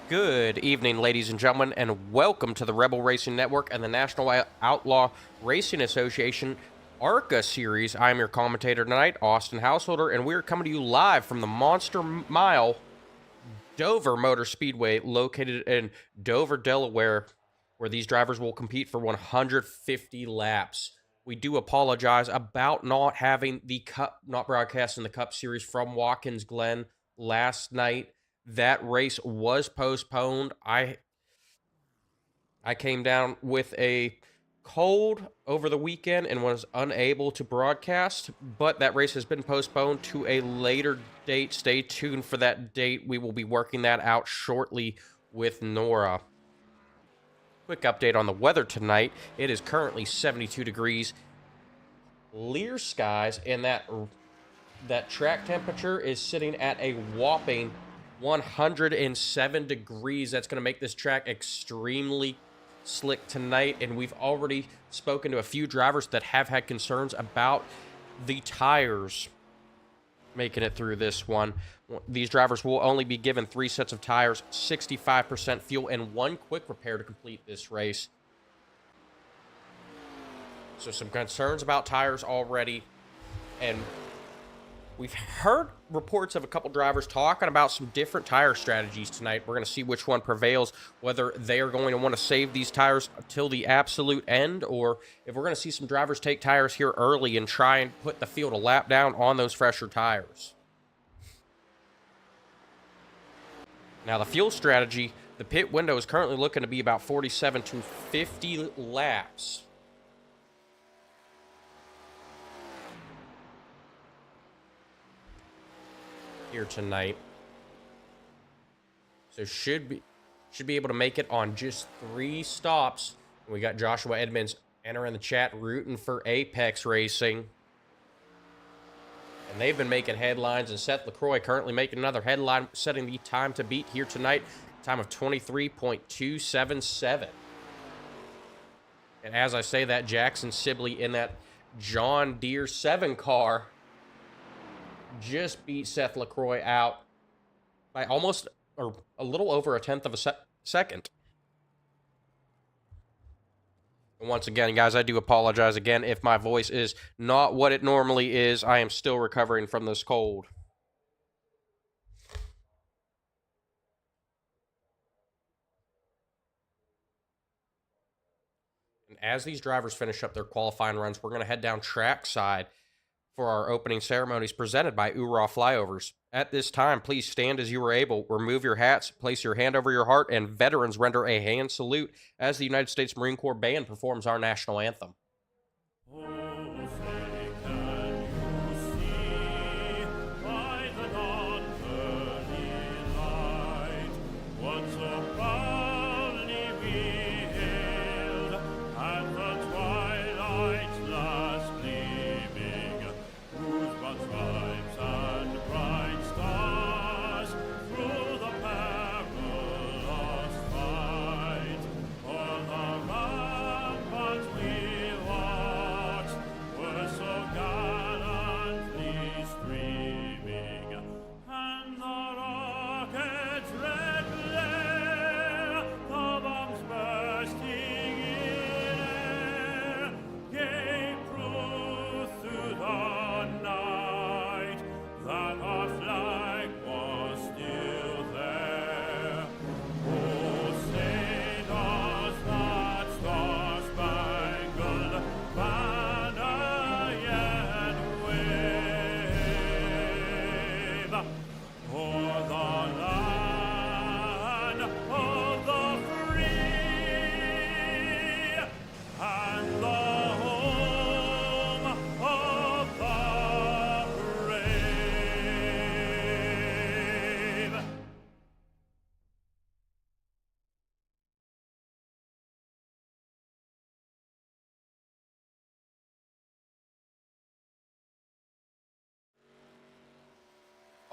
Good evening, ladies and gentlemen, and welcome to the Rebel Racing Network and the National Outlaw Racing Association ARCA series. I'm your commentator tonight, Austin Householder, and we're coming to you live from the Monster Mile Dover Motor Speedway located in Dover, Delaware, where these drivers will compete for 150 laps. We do apologize about not having the Cup, not broadcasting the Cup Series from Watkins Glen last night. That race was postponed. I came down with a cold over the weekend and was unable to broadcast, but that race has been postponed to a later date. Stay tuned for that date. We will be working that out shortly with NORA. Quick update on the weather tonight. It is currently 72 degrees, clear skies, and that track temperature is sitting at a whopping 107 degrees. That's going to make this track extremely slick tonight, and we've already spoken to a few drivers that have had concerns about the tires making it through this one. These drivers will only be given 3 sets of tires, 65% fuel, and 1 quick repair to complete this race. So some concerns about tires already, and we've heard reports of a couple drivers talking about some different tire strategies tonight. We're going to see which one prevails, whether they are going to want to save these tires till the absolute end, or if we're going to see some drivers take tires here early and try and put the field a lap down on those fresher tires. Now, the fuel strategy, the pit window is currently looking to be about 47 to 50 laps. Here tonight, so should be able to make it on just 3 stops. We got Joshua Edmonds entering the chat, rooting for Apex Racing, and they've been making headlines. And Seth LaCroix currently making another headline, setting the time to beat here tonight, time of 23.277. And as I say that, Jackson Sibley in that John Deere 7 car just beat Seth LaCroix out by almost, or a little over, 1/10 of a second. And once again, guys, I do apologize again if my voice is not what it normally is. I am still recovering from this cold. And as these drivers finish up their qualifying runs, we're going to head down trackside for our opening ceremonies presented by URA Flyovers. At this time, please stand as you are able, remove your hats, place your hand over your heart, and veterans render a hand salute as the United States Marine Corps Band performs our national anthem.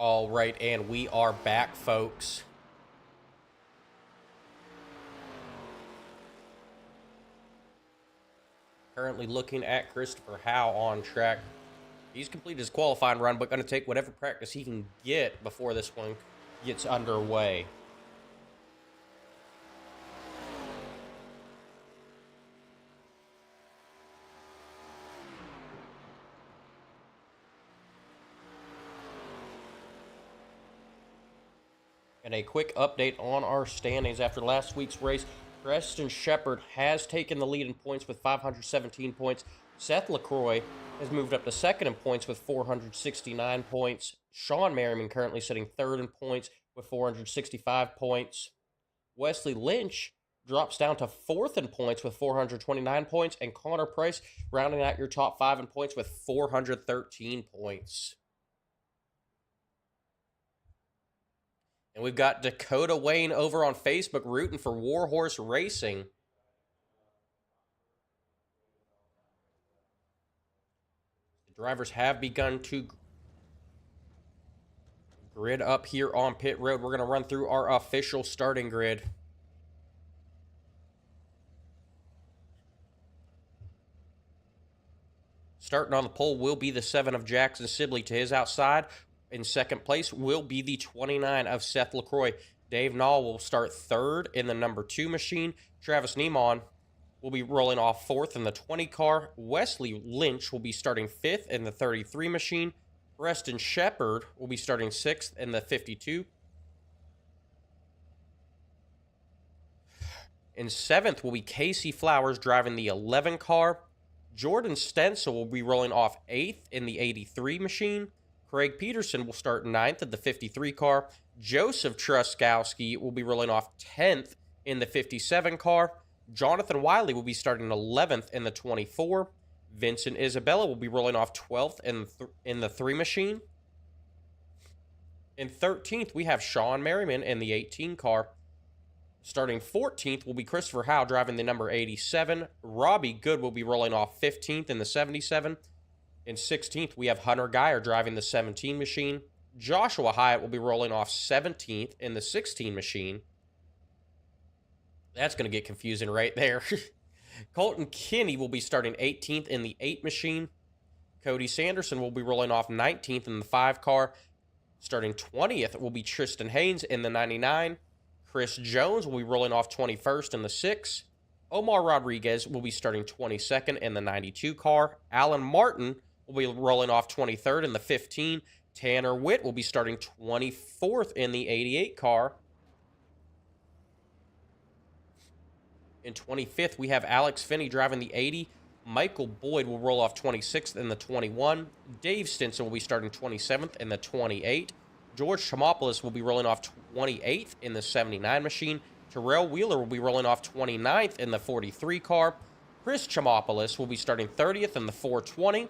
All right, and we are back, folks. Currently looking at Christopher Howe on track. He's completed his qualifying run, but going to take whatever practice he can get before this one gets underway. And a quick update on our standings after last week's race. Preston Shepard has taken the lead in points with 517 points. Seth LaCroix has moved up to second in points with 469 points. Sean Merriman currently sitting third in points with 465 points. Wesley Lynch drops down to fourth in points with 429 points. And Connor Price rounding out your top five in points with 413 points. And we've got Dakota Wayne over on Facebook rooting for Warhorse Racing. The drivers have begun to grid up here on pit road. We're going to run through our official starting grid. Starting on the pole will be the 7 of Jackson Sibley. To his outside, in second place, will be the 29 of Seth LaCroix. Dave Nall will start third in the number 2 machine. Travis Neiman will be rolling off fourth in the 20 car. Wesley Lynch will be starting fifth in the 33 machine. Preston Shepard will be starting sixth in the 52. In seventh will be Casey Flowers driving the 11 car. Jordan Stencil will be rolling off 8th in the 83 machine. Craig Peterson will start 9th in the 53 car. Joseph Truskowski will be rolling off 10th in the 57 car. Jonathan Wiley will be starting 11th in the 24. Vincent Isabella will be rolling off 12th in the 3 machine. In 13th, we have Sean Merriman in the 18 car. Starting 14th will be Christopher Howe driving the number 87. Robbie Good will be rolling off 15th in the 77. In 16th, we have Hunter Geyer driving the 17 machine. Joshua Hyatt will be rolling off 17th in the 16 machine. That's going to get confusing right there. Colton Kinney will be starting 18th in the 8 machine. Cody Sanderson will be rolling off 19th in the 5 car. Starting 20th will be Tristan Haynes in the 99. Chris Jones will be rolling off 21st in the 6. Omar Rodriguez will be starting 22nd in the 92 car. Alan Martin will be rolling off 23rd in the 15. Tanner Witt will be starting 24th in the 88 car. In 25th, we have Alex Finney driving the 80. Michael Boyd will roll off 26th in the 21. Dave Stinson will be starting 27th in the 28. George Chamopoulos will be rolling off 28th in the 79 machine. Terrell Wheeler will be rolling off 29th in the 43 car. Chris Chamopoulos will be starting 30th in the 420.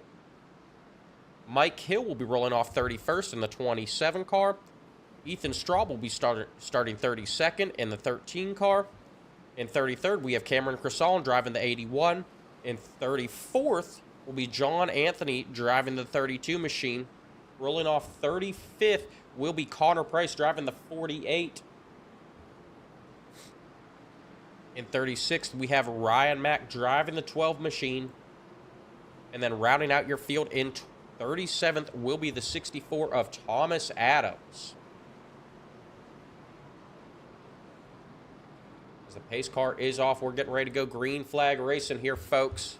Mike Hill will be rolling off 31st in the 27 car. Ethan Straub will be starting 32nd in the 13 car. In 33rd, we have Cameron Crisson driving the 81. In 34th will be John Anthony driving the 32 machine. Rolling off 35th will be Connor Price driving the 48. In 36th, we have Ryan Mack driving the 12 machine. And then rounding out your field in 37th will be the 64 of Thomas Adams. As the pace car is off, we're getting ready to go green flag racing here, folks.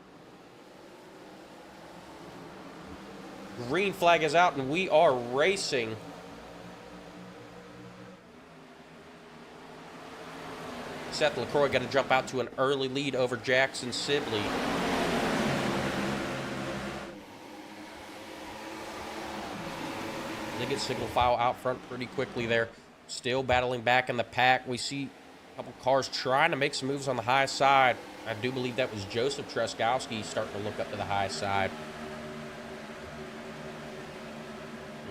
Green flag is out, and we are racing. Seth LaCroix got to jump out to an early lead over Jackson Sibley. They get single file out front pretty quickly there. Still battling back in the pack. We see a couple cars trying to make some moves on the high side. I do believe that was Joseph Truskowski starting to look up to the high side.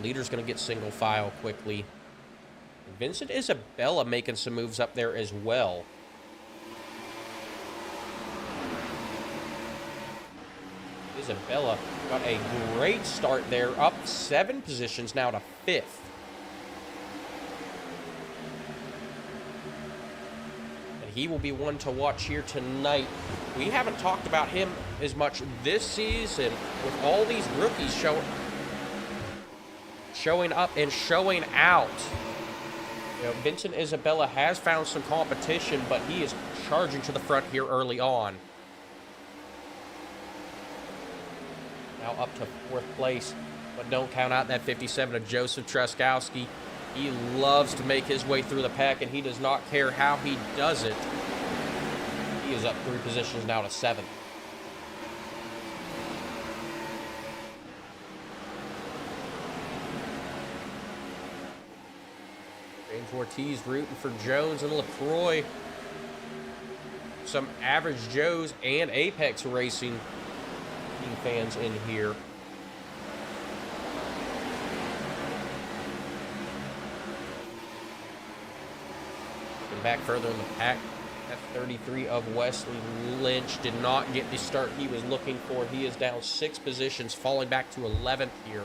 Leader's going to get single file quickly. Vincent Isabella making some moves up there as well. Isabella got a great start there, up 7 positions now to 5th. And he will be one to watch here tonight. We haven't talked about him as much this season with all these rookies showing up and showing out. You know, Vincent Isabella has found some competition, but he is charging to the front here early on. Now up to 4th place, but don't count out that 57 of Joseph Truskowski. He loves to make his way through the pack, and he does not care how he does it. He is up 3 positions now to 7th. James Ortiz rooting for Jones and LaCroix. Some Average Joes and Apex Racing team fans in here. And back further in the pack, F33 of Wesley Lynch did not get the start he was looking for. He is down 6 positions, falling back to 11th here.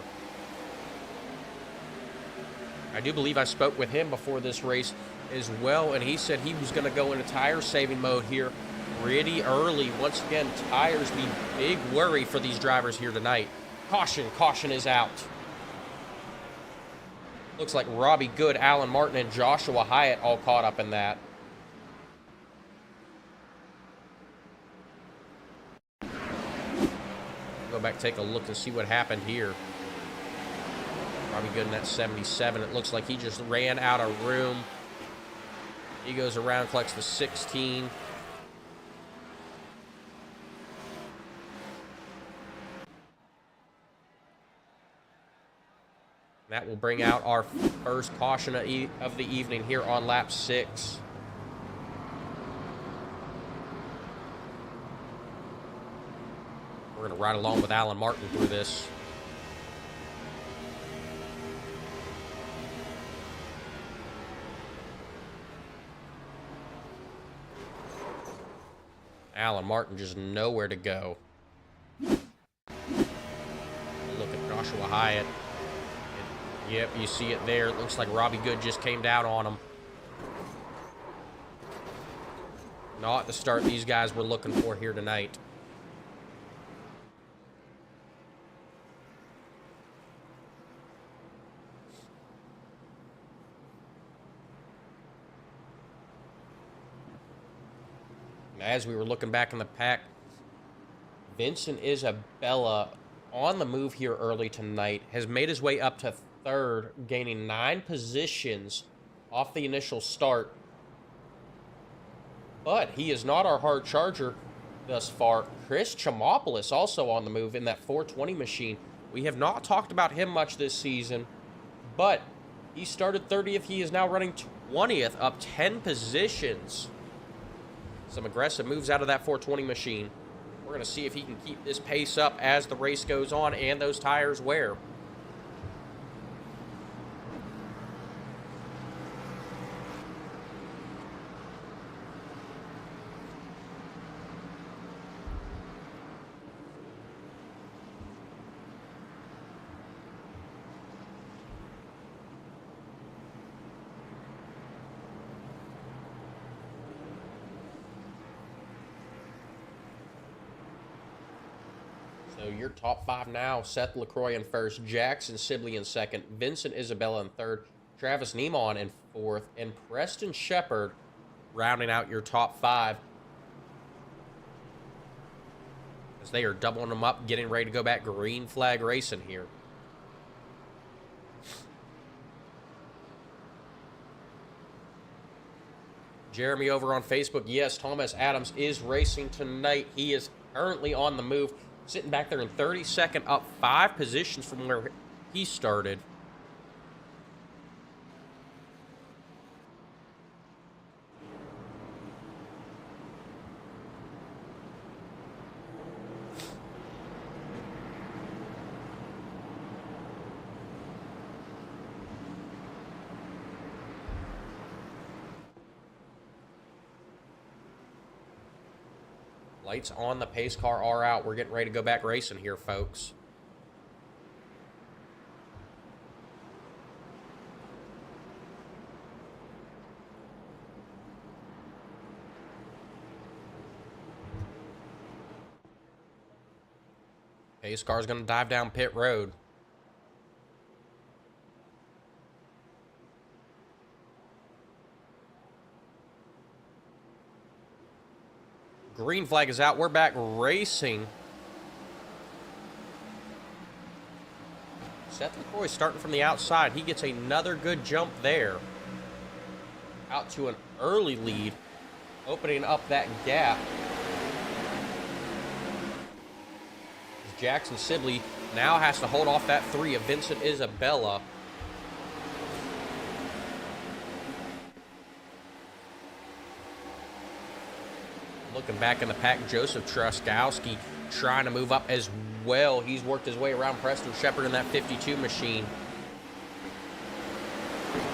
I do believe I spoke with him before this race as well, and he said he was going to go into tire saving mode here pretty early. Once again, tires the big worry for these drivers here tonight. Caution is out. Looks like Robbie Good, Alan Martin, and Joshua Hyatt all caught up in that. Go back, take a look and see what happened here. Robbie Good in that 77. It looks like he just ran out of room. He goes around, collects the 16. That will bring out our first caution of the evening here on lap 6. We're going to ride along with Alan Martin through this. Alan Martin just nowhere to go. Look at Joshua Hyatt. Yep, you see it there. It looks like Robbie Good just came down on him. Not the start these guys were looking for here tonight. As we were looking back in the pack, Vincent Isabella on the move here early tonight has made his way up to 3rd, gaining 9 positions off the initial start. But he is not our hard charger thus far. Chris Chimopoulos also on the move in that 420 machine. We have not talked about him much this season, but he started 30th. He is now running 20th, up 10 positions. Some aggressive moves out of that 420 machine. We're going to see if he can keep this pace up as the race goes on and those tires wear. So your top 5 now: Seth LaCroix in 1st, Jackson Sibley in 2nd, Vincent Isabella in 3rd, Travis Neiman in 4th, and Preston Shepard rounding out your top 5. As they are doubling them up, getting ready to go back green flag racing here. Jeremy over on Facebook, yes, Thomas Adams is racing tonight. He is currently on the move, sitting back there in 32nd, up 5 positions from where he started. Lights on, the pace car are out. We're getting ready to go back racing here, folks. Pace car's going to dive down pit road. Green flag is out. We're back racing. Seth LaCroix starting from the outside. He gets another good jump there. Out to an early lead, opening up that gap. Jackson Sibley now has to hold off that 3 of Vincent Isabella. Looking back in the pack, Joseph Truskowski trying to move up as well. He's worked his way around Preston Shepard in that 52 machine.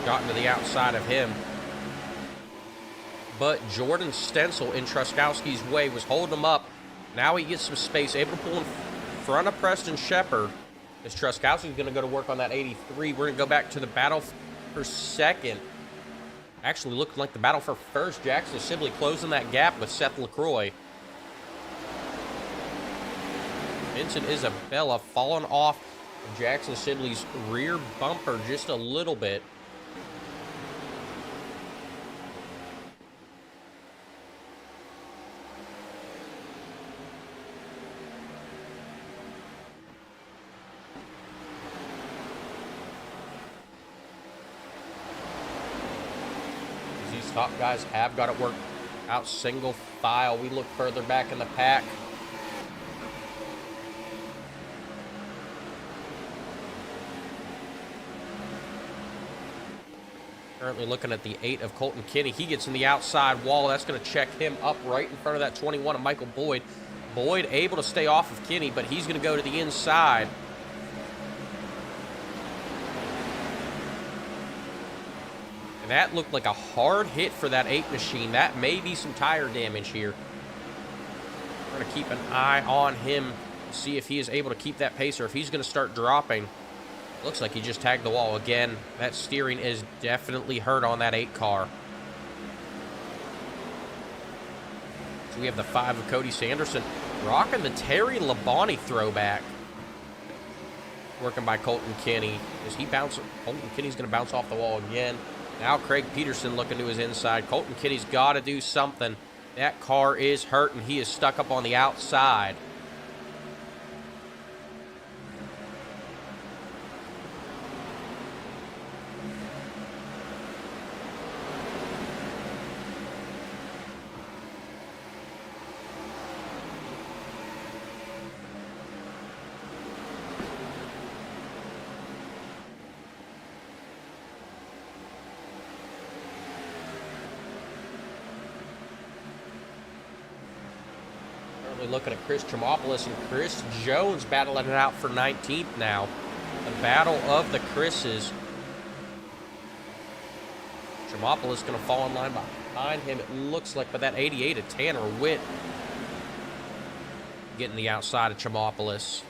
Gotten to the outside of him. But Jordan Stencil in Truskowski's way was holding him up. Now he gets some space, able to pull in front of Preston Shepard. As Truskowski's going to go to work on that 83. We're going to go back to the battle for second. Actually looking like the battle for first. Jackson Sibley closing that gap with Seth LaCroix. Vincent Isabella falling off of Jackson Sibley's rear bumper just a little bit. These top guys have got it worked out single file. We look further back in the pack. Currently looking at the 8 of Colton Kinney. He gets in the outside wall. That's going to check him up right in front of that 21 of Michael Boyd. Boyd able to stay off of Kinney, but he's going to go to the inside. And that looked like a hard hit for that 8 machine. That may be some tire damage here. We're going to keep an eye on him to see if he is able to keep that pace or if he's going to start dropping. Looks like he just tagged the wall again. That steering is definitely hurt on that 8 car. So we have the 5 of Cody Sanderson rocking the Terry Labonte throwback. Working by Colton Kinney. As he bounces, Colton Kinney's going to bounce off the wall again. Now Craig Peterson looking to his inside. Colton Kinney's got to do something. That car is hurt and he is stuck up on the outside. Looking at Chris Tremopoulos and Chris Jones battling it out for 19th now. The battle of the Chris's. Tremopoulos going to fall in line behind him, it looks like, but that 88 of Tanner Witt getting the outside of Tremopoulos.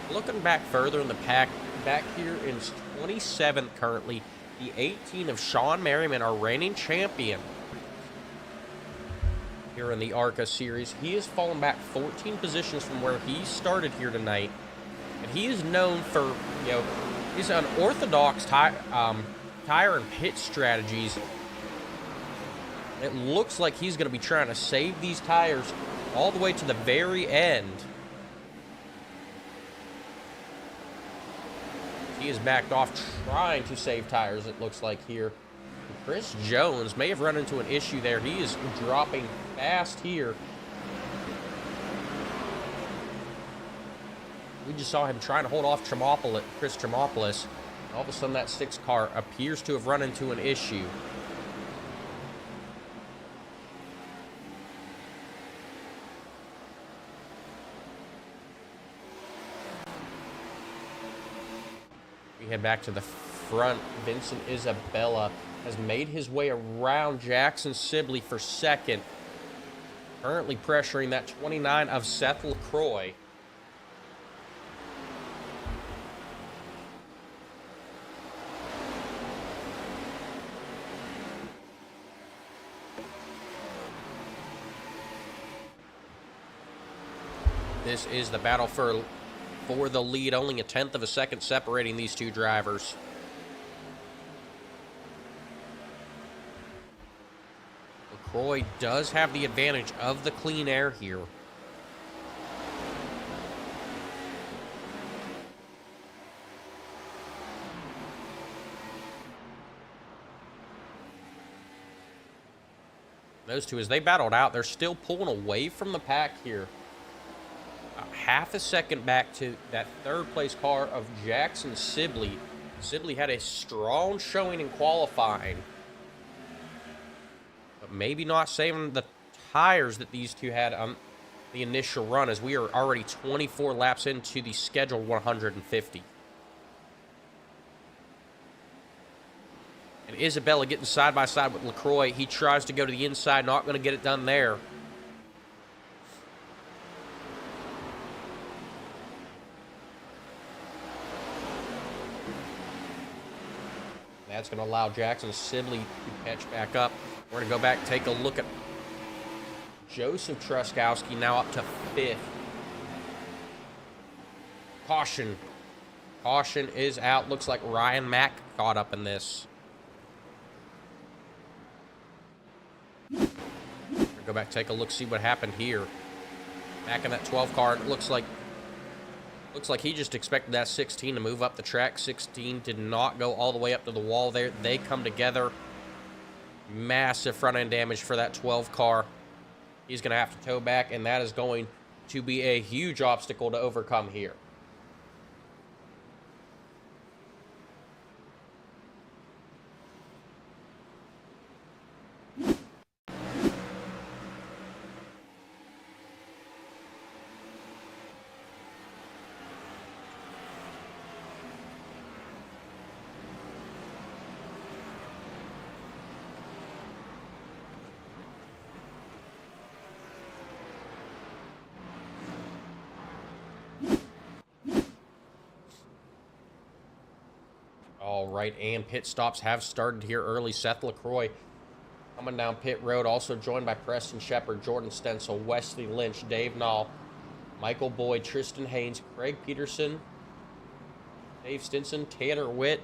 Looking back further in the pack, back here in 27th currently, the 18 of Sean Merriman, our reigning champion here in the ARCA series. He has fallen back 14 positions from where he started here tonight. And he is known for, his unorthodox tire and pit strategies. It looks like he's going to be trying to save these tires all the way to the very end. He is backed off trying to save tires, it looks like here. Chris Jones may have run into an issue there. He is dropping fast here. We just saw him trying to hold off Chris Tremopoulos. All of a sudden, that 6 car appears to have run into an issue. We head back to the front. Vincent Isabella has made his way around Jackson Sibley for second. Currently pressuring that 29 of Seth LaCroix. This is the battle for the lead. Only a tenth of a second separating these two drivers. LaCroix does have the advantage of the clean air here. Those two, as they battled out, they're still pulling away from the pack here. Half a second back to that third place car of Jackson Sibley. Sibley had a strong showing in qualifying, but maybe not saving the tires that these two had on the initial run, as we are already 24 laps into the scheduled 150. And Isabella getting side by side with LaCroix. He tries to go to the inside, not going to get it done there. That's going to allow Jackson Sibley to catch back up. We're going to go back and take a look at Joseph Truskowski, now up to 5th. Caution. Caution is out. Looks like Ryan Mack caught up in this. Go back, take a look, see what happened here. Back in that 12 car, it looks like he just expected that 16 to move up the track. 16 did not go all the way up to the wall there. They come together. Massive front end damage for that 12 car. He's going to have to tow back, and that is going to be a huge obstacle to overcome here. All right, and pit stops have started here early. Seth LaCroix coming down pit road, also joined by Preston Shepard, Jordan Stencil, Wesley Lynch, Dave Knoll, Michael Boyd, Tristan Haynes, Craig Peterson, Dave Stinson, Tanner Witt,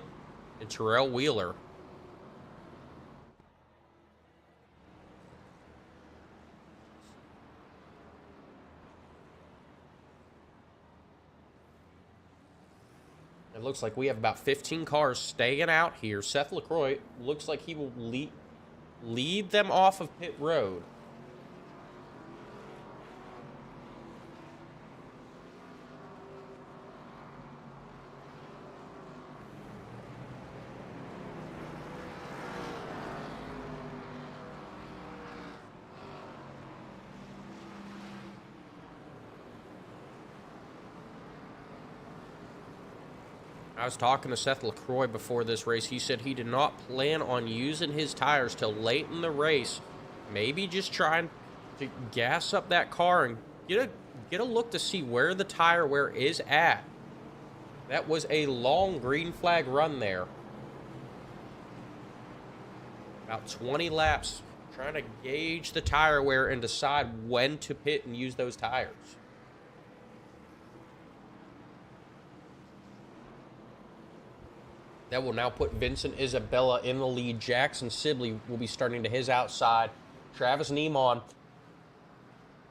and Terrell Wheeler. It looks like we have about 15 cars staying out here. Seth LaCroix looks like he will lead them off of pit road. I was talking to Seth LaCroix before this race. He said he did not plan on using his tires till late in the race. Maybe just trying to gas up that car and get a look to see where the tire wear is at. That was a long green flag run there. About 20 laps trying to gauge the tire wear and decide when to pit and use those tires. That will now put Vincent Isabella in the lead. Jackson Sibley will be starting to his outside. Travis Neiman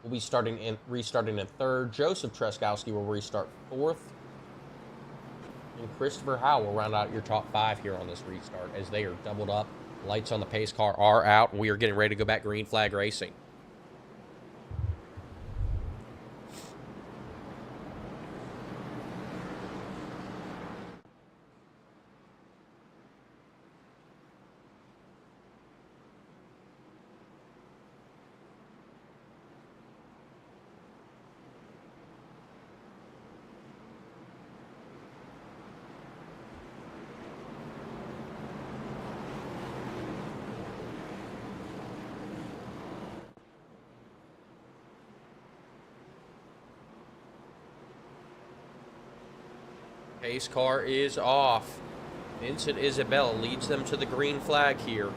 will be restarting in 3rd. Joseph Truskowski will restart 4th. And Christopher Howe will round out your top 5 here on this restart, as they are doubled up. Lights on the pace car are out, and we are getting ready to go back green flag racing. Pace car is off. Vincent Isabella leads them to the green flag here.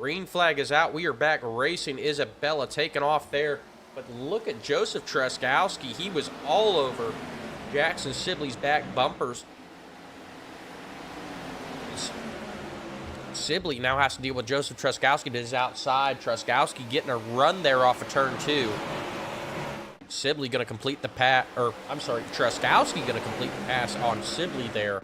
Green flag is out. We are back racing. Isabella taking off there. But look at Joseph Truskowski. He was all over Jackson Sibley's back bumpers. Sibley now has to deal with Joseph Truskowski to his outside. Truskowski getting a run there off of turn 2. Sibley going to complete the pass, or I'm sorry, Truskowski going to complete the pass on Sibley there.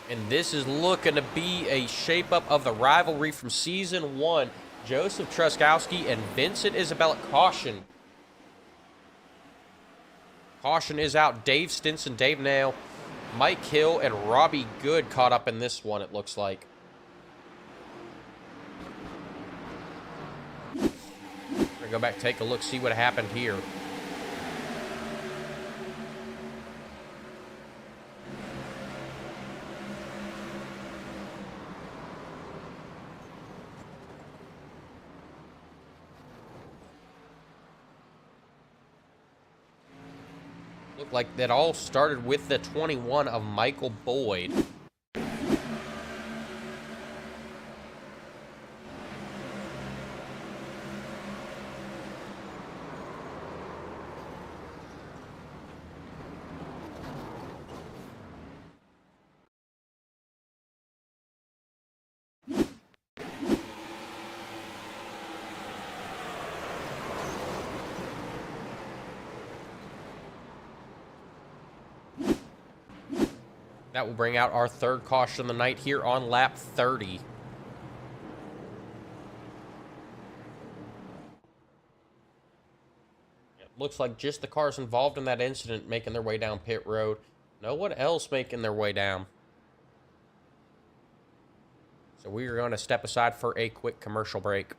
And this is looking to be a shape-up of the rivalry from Season 1. Joseph Truskowski and Vincent Isabella. Caution. Caution is out. Dave Stinson, Dave Nail, Mike Hill, and Robbie Good caught up in this one, it looks like. We're going to go back, take a look, see what happened here. Looked like that all started with the 21 of Michael Boyd. That will bring out our third caution of the night here on lap 30. It looks like just the cars involved in that incident making their way down pit road. No one else making their way down. So we are going to step aside for a quick commercial break.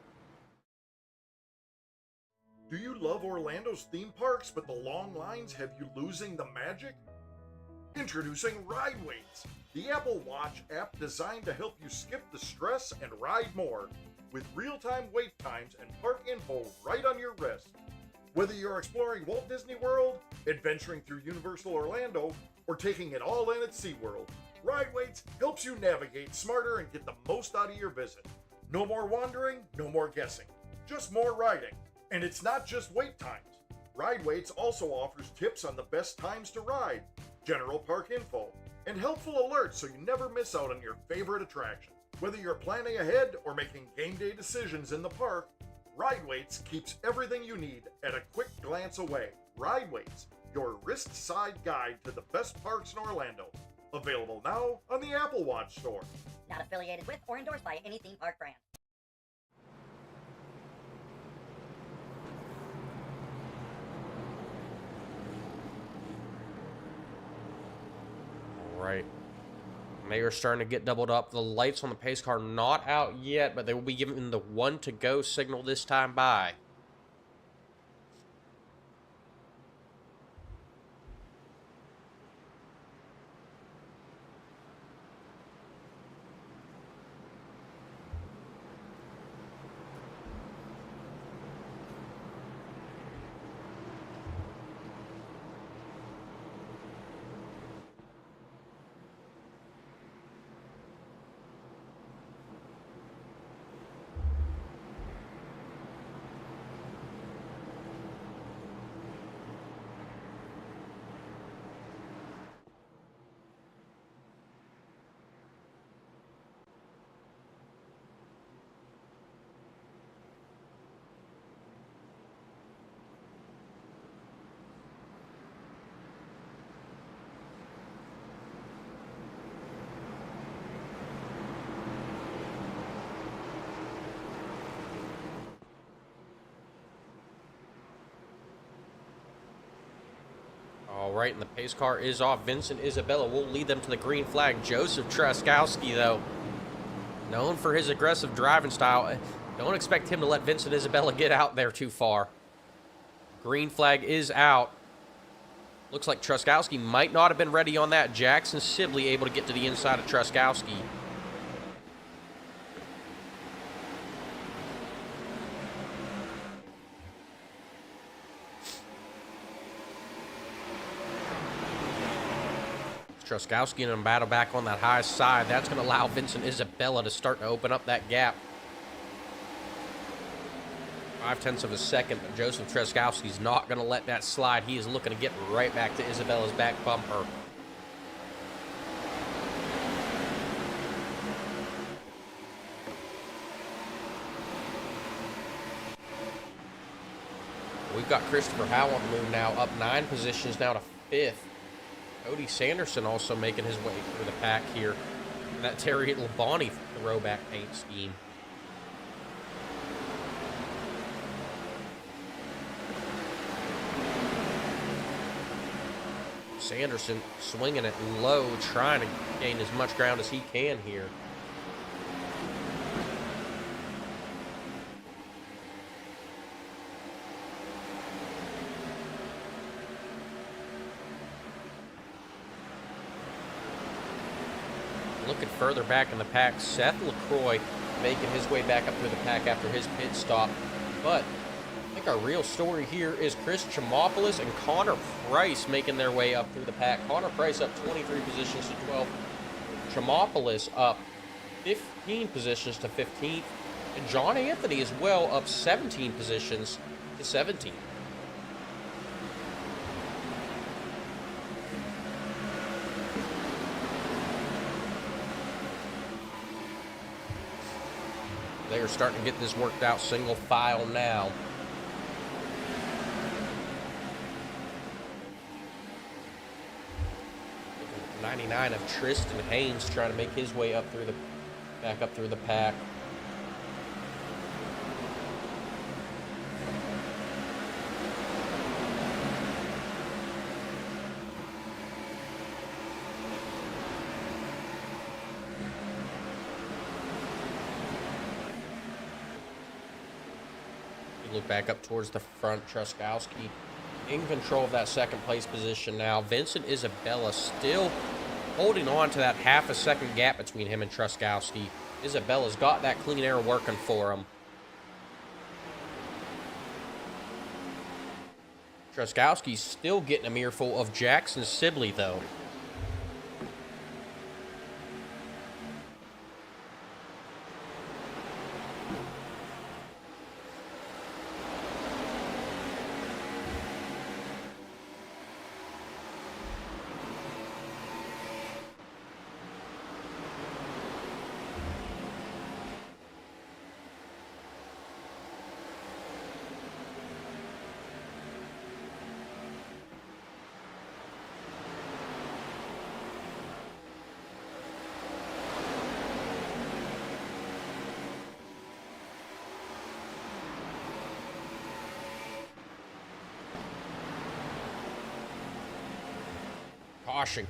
Do you love Orlando's theme parks, but the long lines have you losing the magic? Introducing Ride Waits, the Apple Watch app designed to help you skip the stress and ride more, with real-time wait times and park info right on your wrist. Whether you're exploring Walt Disney World, adventuring through Universal Orlando, or taking it all in at SeaWorld, Ride Waits helps you navigate smarter and get the most out of your visit. No more wandering, no more guessing, just more riding. And it's not just wait times. Ride Waits also offers tips on the best times to ride, general park info, and helpful alerts so you never miss out on your favorite attraction. Whether you're planning ahead or making game day decisions in the park, Ride Waits keeps everything you need at a quick glance away. Ride Waits, your wrist-side guide to the best parks in Orlando. Available now on the Apple Watch store. Not affiliated with or endorsed by any theme park brand. Right. They are starting to get doubled up. The lights on the pace car not out yet, but they will be given the 1 to go signal this time by. All right, and the pace car is off. Vincent Isabella will lead them to the green flag. Joseph Truskowski, though, known for his aggressive driving style. Don't expect him to let Vincent Isabella get out there too far. Green flag is out. Looks like Truskowski might not have been ready on that. Jackson Sibley able to get to the inside of Truskowski. Truskowski in a battle back on that high side. That's going to allow Vincent Isabella to start to open up that gap. 0.5 of a second, but Joseph Truskowski's not going to let that slide. He is looking to get right back to Isabella's back bumper. We've got Christopher Howell on the move now, up 9 positions now to 5th. Cody Sanderson also making his way through the pack here. And that Terry Labonte throwback paint scheme. Sanderson swinging it low, trying to gain as much ground as he can here. Looking further back in the pack, Seth LaCroix making his way back up through the pack after his pit stop. But I think our real story here is Chris Chimopoulos and Connor Price making their way up through the pack. Connor Price up 23 positions to 12th. Chimopoulos up 15 positions to 15th. And John Anthony as well up 17 positions to 17th. They are starting to get this worked out single file now. '99 of Tristan Haynes trying to make his way up through the back up through the pack. Look back up towards the front. Truskowski in control of that second place position now. Vincent Isabella still holding on to that half a second gap between him and Truskowski. Isabella's got that clean air working for him. Truskowski's still getting a earful of Jackson Sibley, though.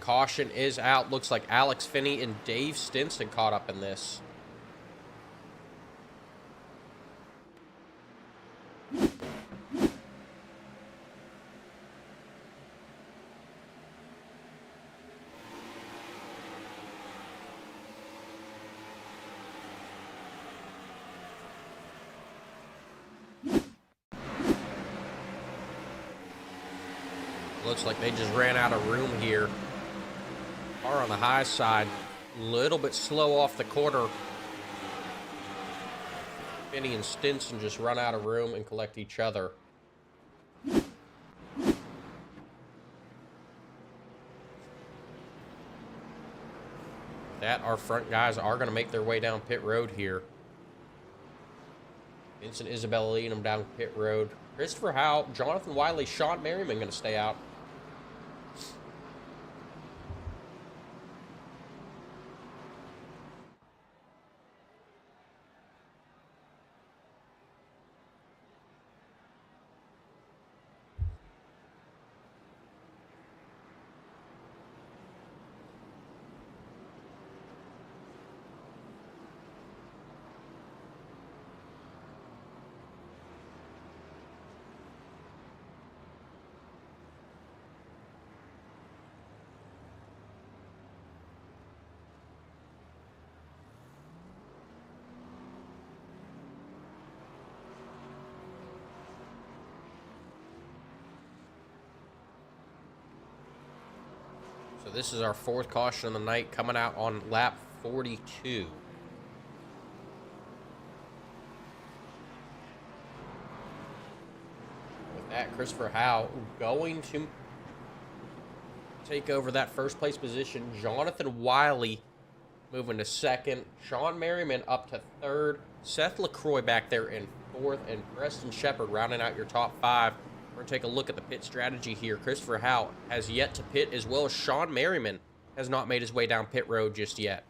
Caution is out. Looks like Alex Finney and Dave Stinson caught up in this. Looks like they just ran out of room here. Car on the high side, a little bit slow off the quarter. Finney and Stinson just run out of room and collect each other. That our front guys are going to make their way down pit road here. Vincent Isabella leading them down pit road. Christopher Howell, Jonathan Wiley, Sean Merriman going to stay out. So this is our fourth caution of the night, coming out on lap 42. With that, Christopher Howe going to take over that first place position. Jonathan Wiley moving to second. Sean Merriman up to third. Seth LaCroix back there in fourth. And Preston Shepard rounding out your top five. We're going to take a look at the pit strategy here. Christopher Howe has yet to pit, as well as Sean Merriman has not made his way down pit road just yet.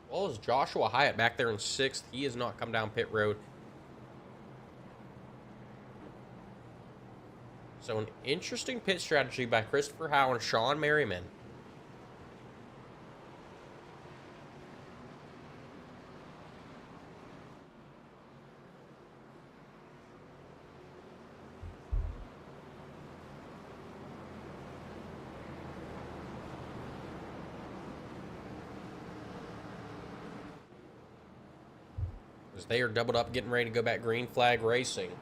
As well as Joshua Hyatt back there in sixth. He has not come down pit road. So an interesting pit strategy by Christopher Howe and Sean Merriman. As they are doubled up, getting ready to go back green flag racing.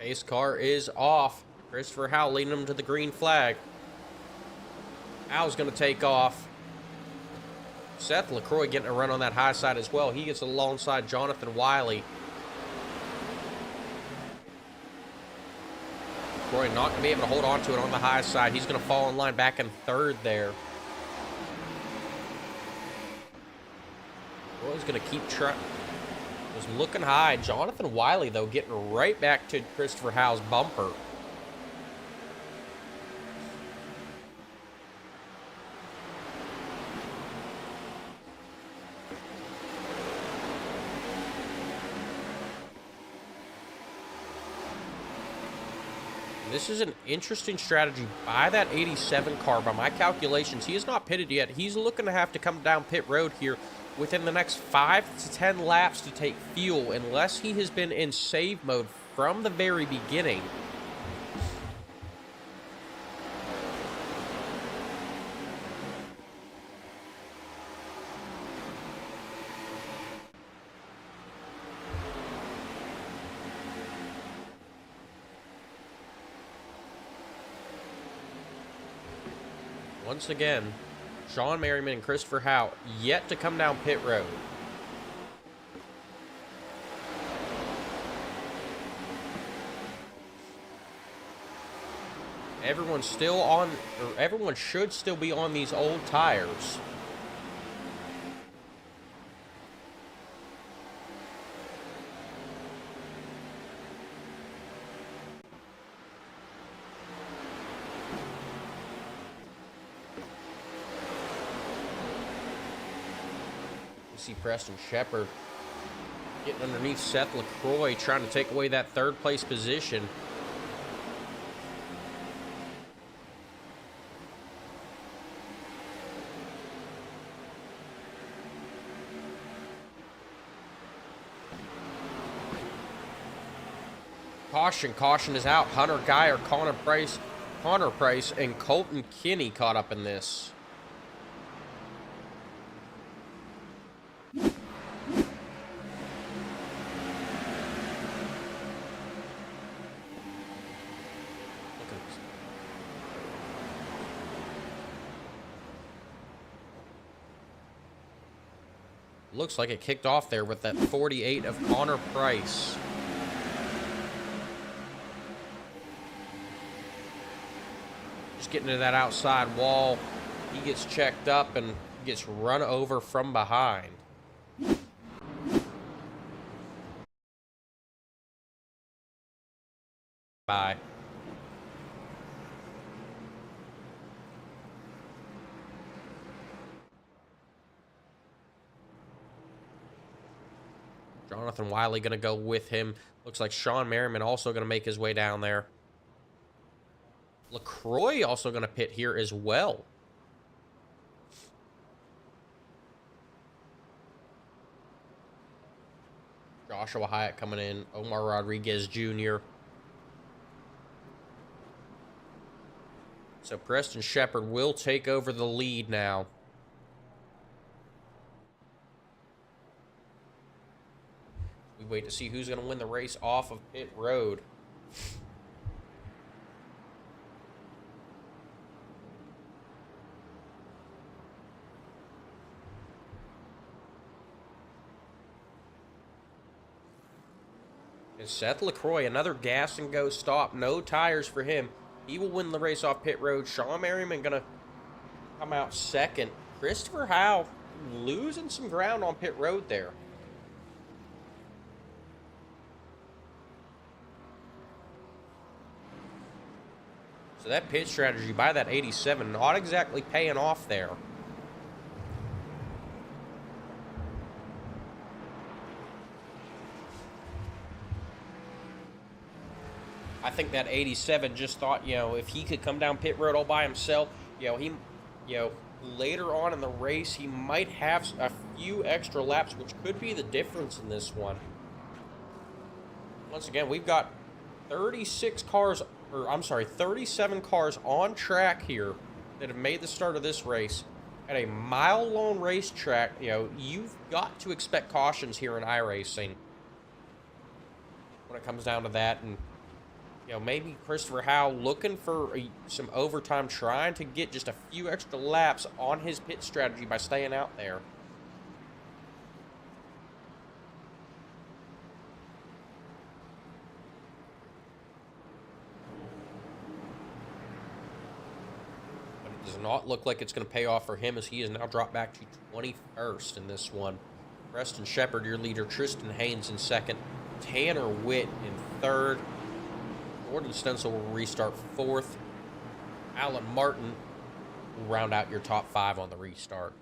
Pace car is off. Christopher Howe leading him to the green flag. Howe's going to take off. Seth LaCroix getting a run on that high side as well. He gets alongside Jonathan Wiley. LaCroix not going to be able to hold on to it on the high side. He's going to fall in line back in third there. LaCroix's going to keep trying. Was looking high. Jonathan Wiley, though, getting right back to Christopher Howe's bumper. This is an interesting strategy by that 87 car. By my calculations, he has not pitted yet. He's looking to have to come down pit road here within the next 5 to 10 laps to take fuel, unless he has been in save mode from the very beginning. Once again, Sean Merriman and Christopher Howe yet to come down pit road. Everyone's still on, or everyone should still be on these old tires. See Preston Shepard getting underneath Seth LaCroix, trying to take away that third place position. Caution is out. Hunter Geyer, Connor Price, and Colton Kinney caught up in this. Looks like it kicked off there with that 48 of Connor Price. Just getting to that outside wall. He gets checked up and gets run over from behind. Bye. Jonathan Wiley going to go with him. Looks like Sean Merriman also going to make his way down there. LaCroix also going to pit here as well. Joshua Hyatt coming in. Omar Rodriguez Jr. So Preston Shepard will take over the lead now. We wait to see who's going to win the race off of pit road. And Seth LaCroix, another gas and go stop. No tires for him. He will win the race off pit road. Sean Merriman going to come out second. Christopher Howe losing some ground on pit road there. So that pit strategy by that 87 not exactly paying off there. I think that 87 just thought, if he could come down pit road all by himself, later on in the race, he might have a few extra laps, which could be the difference in this one. Once again, we've got 37 cars on track here that have made the start of this race. At a mile-long racetrack, you've got to expect cautions here in iRacing when it comes down to that. And maybe Christopher Howe looking for some overtime, trying to get just a few extra laps on his pit strategy by staying out there. But it does not look like it's going to pay off for him, as he has now dropped back to 21st in this one. Preston Shepard, your leader. Tristan Haynes in second. Tanner Witt in third. Gordon Stencil will restart fourth. Alan Martin will round out your top 5 on the restart.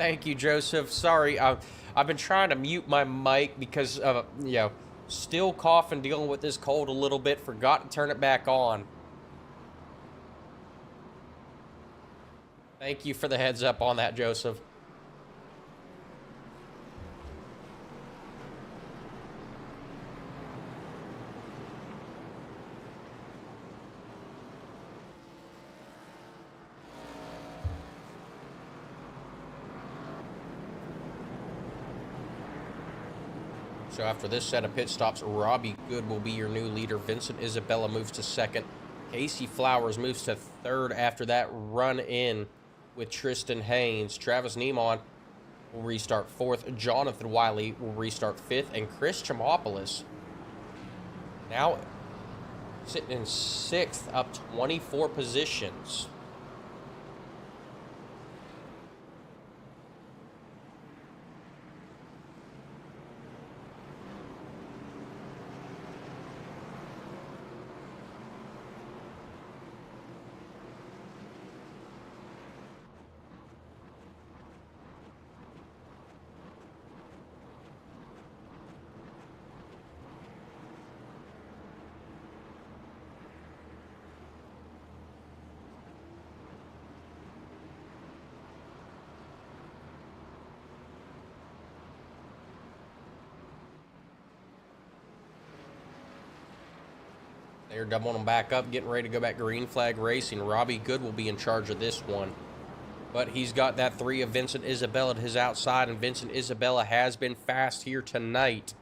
Thank you, Joseph. Sorry, I've been trying to mute my mic because of, still coughing, dealing with this cold a little bit. Forgot to turn it back on. Thank you for the heads up on that, Joseph. So after this set of pit stops, Robbie Good will be your new leader. Vincent Isabella moves to second. Casey Flowers moves to third after that run in with Tristan Haynes. Travis Neiman will restart fourth. Jonathan Wiley will restart fifth. And Chris Chimopoulos now sitting in sixth, up 24 positions. They're doubling them back up, getting ready to go back green flag racing. Robbie Good will be in charge of this one. But he's got that three of Vincent Isabella to his outside, and Vincent Isabella has been fast here tonight.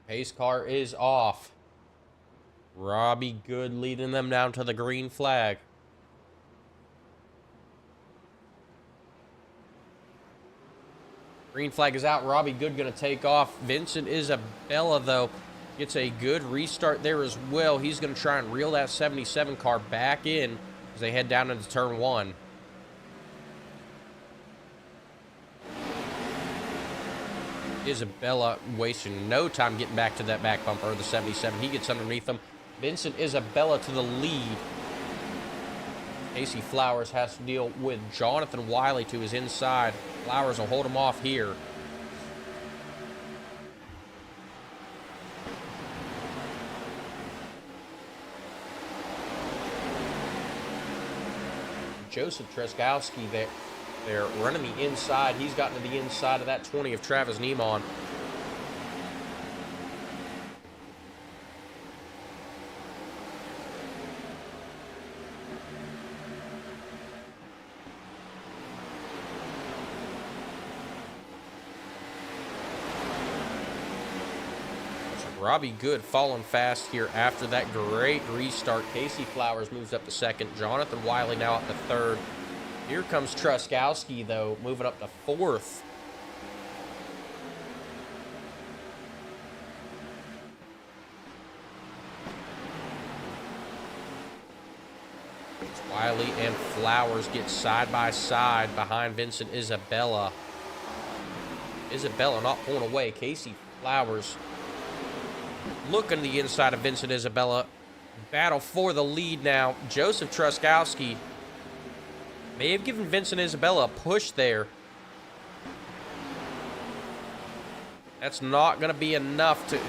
Pace car is off. Robbie Good leading them down to the green flag. Green flag is out. Robbie Good going to take off. Vincent Isabella, though, gets a good restart there as well. He's going to try and reel that 77 car back in as they head down into turn one. Isabella wasting no time getting back to that back bumper of the 77. He gets underneath them. Vincent Isabella to the lead. Casey Flowers has to deal with Jonathan Wiley to his inside. Flowers will hold him off here. Joseph Treskowski there. They're running the inside. He's gotten to the inside of that 20 of Travis Neiman. Robbie Good falling fast here after that great restart. Casey Flowers moves up to second. Jonathan Wiley now up to third. Here comes Truskowski, though, moving up to fourth. Wiley and Flowers get side by side behind Vincent Isabella. Isabella not pulling away. Casey Flowers looking to the inside of Vincent Isabella. Battle for the lead now. Joseph Truskowski may have given Vincent Isabella a push there. That's not going to be enough to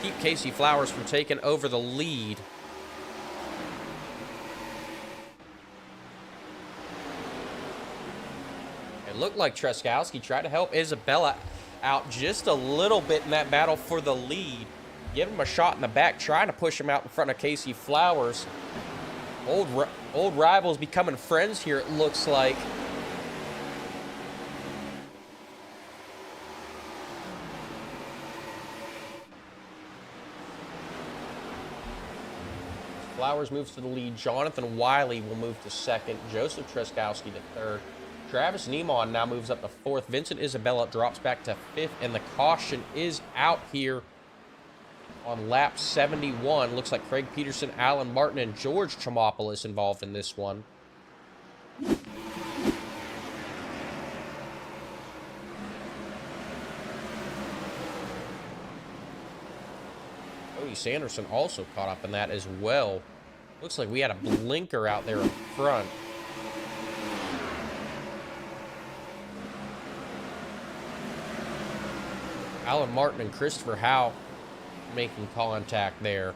keep Casey Flowers from taking over the lead. It looked like Truskowski tried to help Isabella out just a little bit in that battle for the lead. Give him a shot in the back, trying to push him out in front of Casey Flowers. Old rivals becoming friends here, it looks like. Flowers moves to the lead. Jonathan Wiley will move to second. Joseph Treskowski to third. Travis Neiman now moves up to fourth. Vincent Isabella drops back to fifth. And the caution is out here on lap 71. Looks like Craig Peterson, Alan Martin, and George Chomopoulos involved in this one. Cody Sanderson also caught up in that as well. Looks like we had a blinker out there in front. Alan Martin and Christopher Howe making contact there.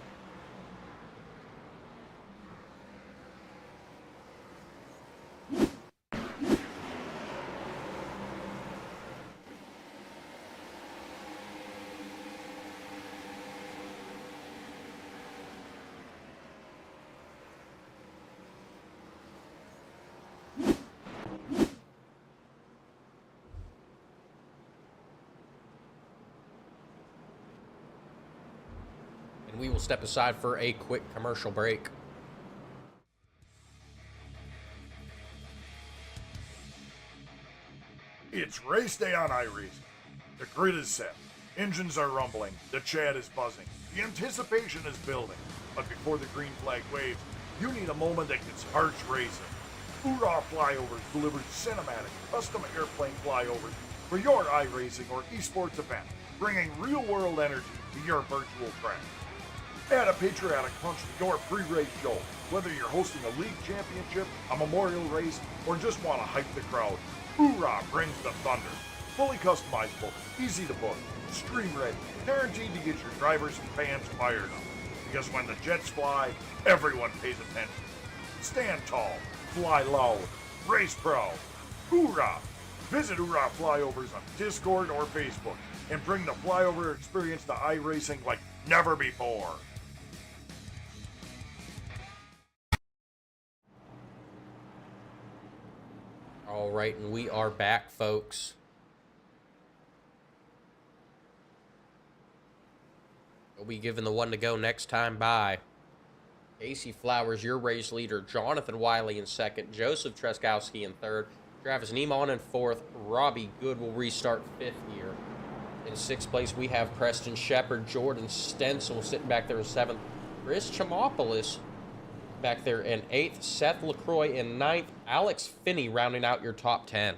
We will step aside for a quick commercial break. It's race day on iRacing. The grid is set. Engines are rumbling. The chat is buzzing. The anticipation is building. But before the green flag waves, you need a moment that gets hearts racing. Hoorah Flyovers delivers cinematic, custom airplane flyovers for your iRacing or esports event, bringing real-world energy to your virtual track. Add a patriotic punch to your pre-race show. Whether you're hosting a league championship, a memorial race, or just want to hype the crowd, Hoorah brings the thunder. Fully customizable, easy to book, stream ready, guaranteed to get your drivers and fans fired up. Because when the jets fly, everyone pays attention. Stand tall, fly loud, race proud. Hoorah! Visit Hoorah Flyovers on Discord or Facebook and bring the flyover experience to iRacing like never before. All right, and we are back, folks. We'll be giving the one to go next time by Casey Flowers, your race leader. Jonathan Wiley in second. Joseph Treskowski in third. Travis Neiman in fourth. Robbie Good will restart fifth here. In sixth place, we have Preston Shepard. Jordan Stencil sitting back there in seventh. Chris Chomopoulos back there in eighth. Seth LaCroix in ninth. Alex Finney rounding out your top 10.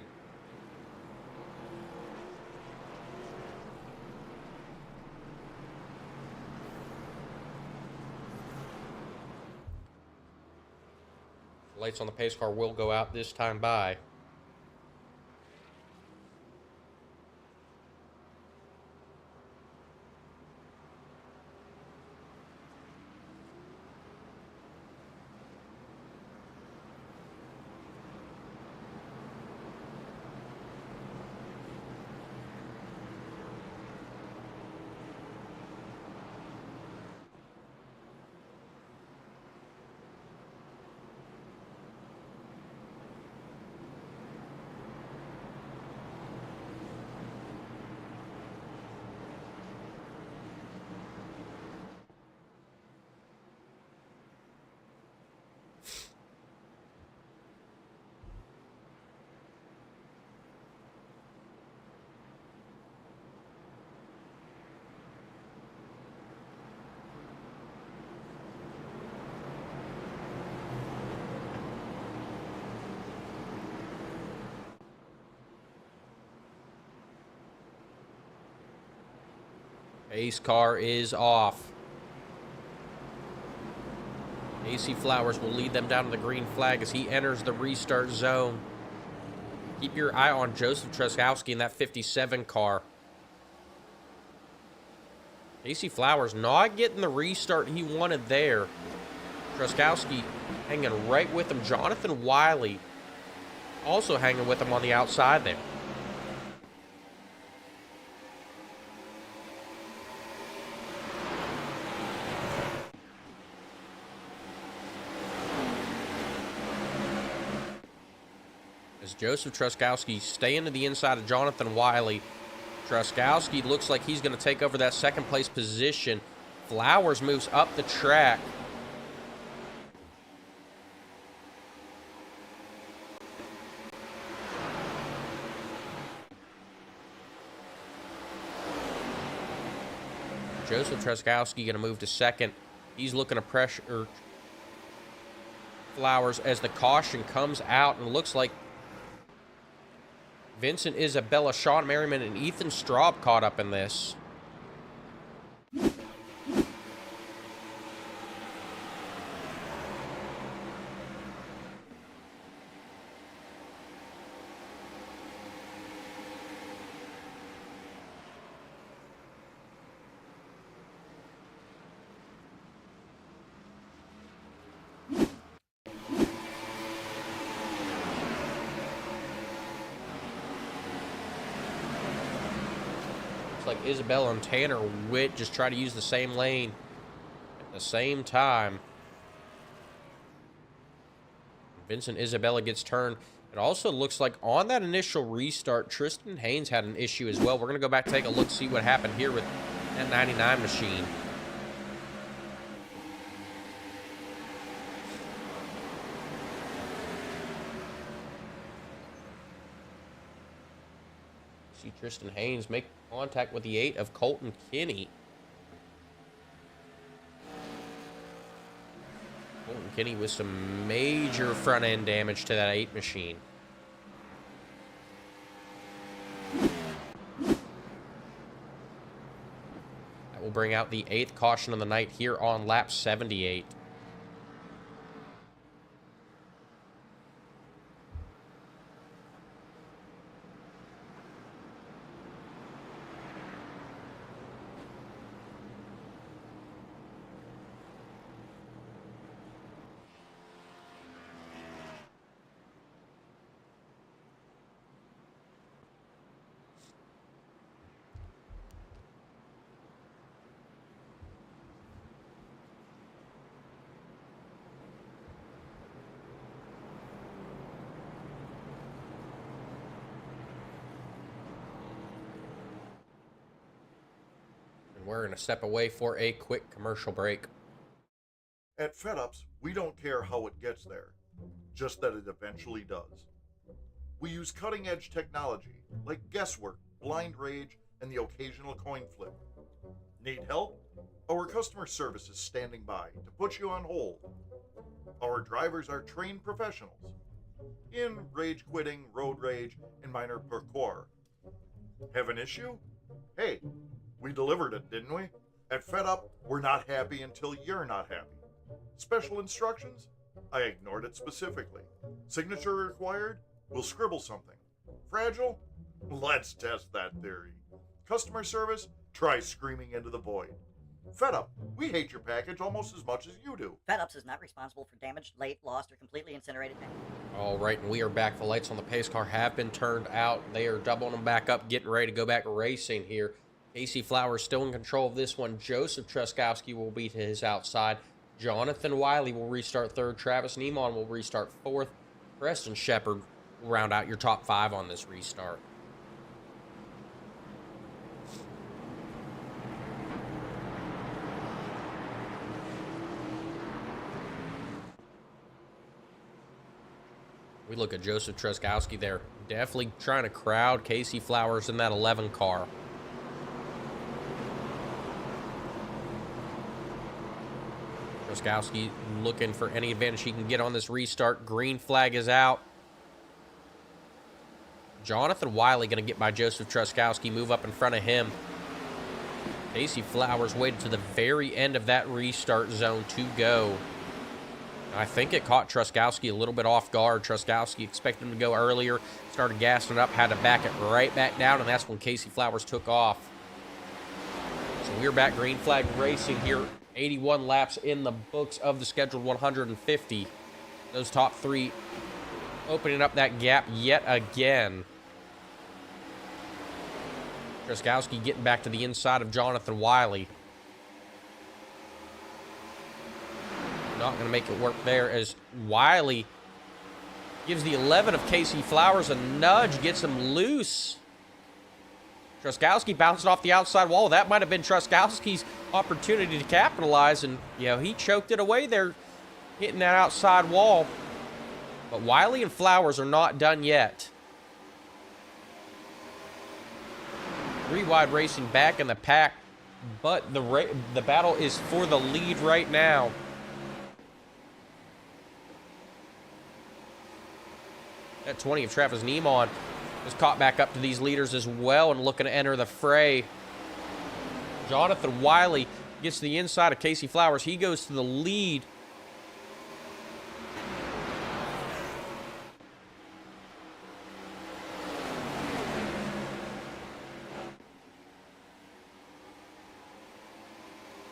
Lights on the pace car will go out this time by pace car is off. AC Flowers will lead them down to the green flag as he enters the restart zone. Keep your eye on Joseph Treskowski in that 57 car. AC Flowers not getting the restart he wanted there. Treskowski hanging right with him. Jonathan Wiley also hanging with him on the outside there. As Joseph Treskowski staying to the inside of Jonathan Wiley. Treskowski looks like he's going to take over that second place position. Flowers moves up the track. Joseph Treskowski going to move to second. He's looking to pressure Flowers as the caution comes out, and it looks like Vincent Isabella, Sean Merriman, and Ethan Straub caught up in this. Like Isabella and Tanner Witt just try to use the same lane at the same time. Vincent Isabella gets turned. It also looks like on that initial restart, Tristan Haynes had an issue as well. We're going to go back and take a look, see what happened here with that 99 machine. See Tristan Haynes make contact with the 8 of Colton Kinney. Colton Kinney with some major front end damage to that 8 machine. That will bring out the 8th caution of the night here on lap 78. We're going to step away for a quick commercial break. At FedUps, we don't care how it gets there, just that it eventually does. We use cutting-edge technology like guesswork, blind rage, and the occasional coin flip. Need help? Our customer service is standing by to put you on hold. Our drivers are trained professionals in rage quitting, road rage, and minor parkour. Have an issue? Hey, we delivered it, didn't we? At FedUp, we're not happy until you're not happy. Special instructions? I ignored it specifically. Signature required? We'll scribble something. Fragile? Let's test that theory. Customer service? Try screaming into the void. FedUp, we hate your package almost as much as you do. FedUps is not responsible for damaged, late, lost, or completely incinerated package. All right, and we are back. The lights on the pace car have been turned out. They are doubling them back up, getting ready to go back racing here. Casey Flowers still in control of this one. Joseph Treskowski will be to his outside. Jonathan Wiley will restart third. Travis Neiman will restart fourth. Preston Shepard will round out your top 5 on this restart. We look at Joseph Treskowski there. Definitely trying to crowd Casey Flowers in that 11 car. Treskowski looking for any advantage he can get on this restart. Green flag is out. Jonathan Wiley going to get by Joseph Treskowski, move up in front of him. Casey Flowers waited to the very end of that restart zone to go. I think it caught Treskowski a little bit off guard. Treskowski expected him to go earlier, started gassing up, had to back it right back down, and that's when Casey Flowers took off. So we're back green flag racing here. 81 laps in the books of the scheduled 150. Those top 3 opening up that gap yet again. Treskowski getting back to the inside of Jonathan Wiley. Not going to make it work there as Wiley gives the 11 of Casey Flowers a nudge, gets him loose. Treskowski bounced off the outside wall. That might have been Treskowski's opportunity to capitalize, and, you know, he choked it away there, hitting that outside wall. But Wiley and Flowers are not done yet. 3 Wide Racing back in the pack. but the battle is for the lead right now. At 20 of Travis Neiman is caught back up to these leaders as well and looking to enter the fray. Jonathan Wiley gets to the inside of Casey Flowers. He goes to the lead.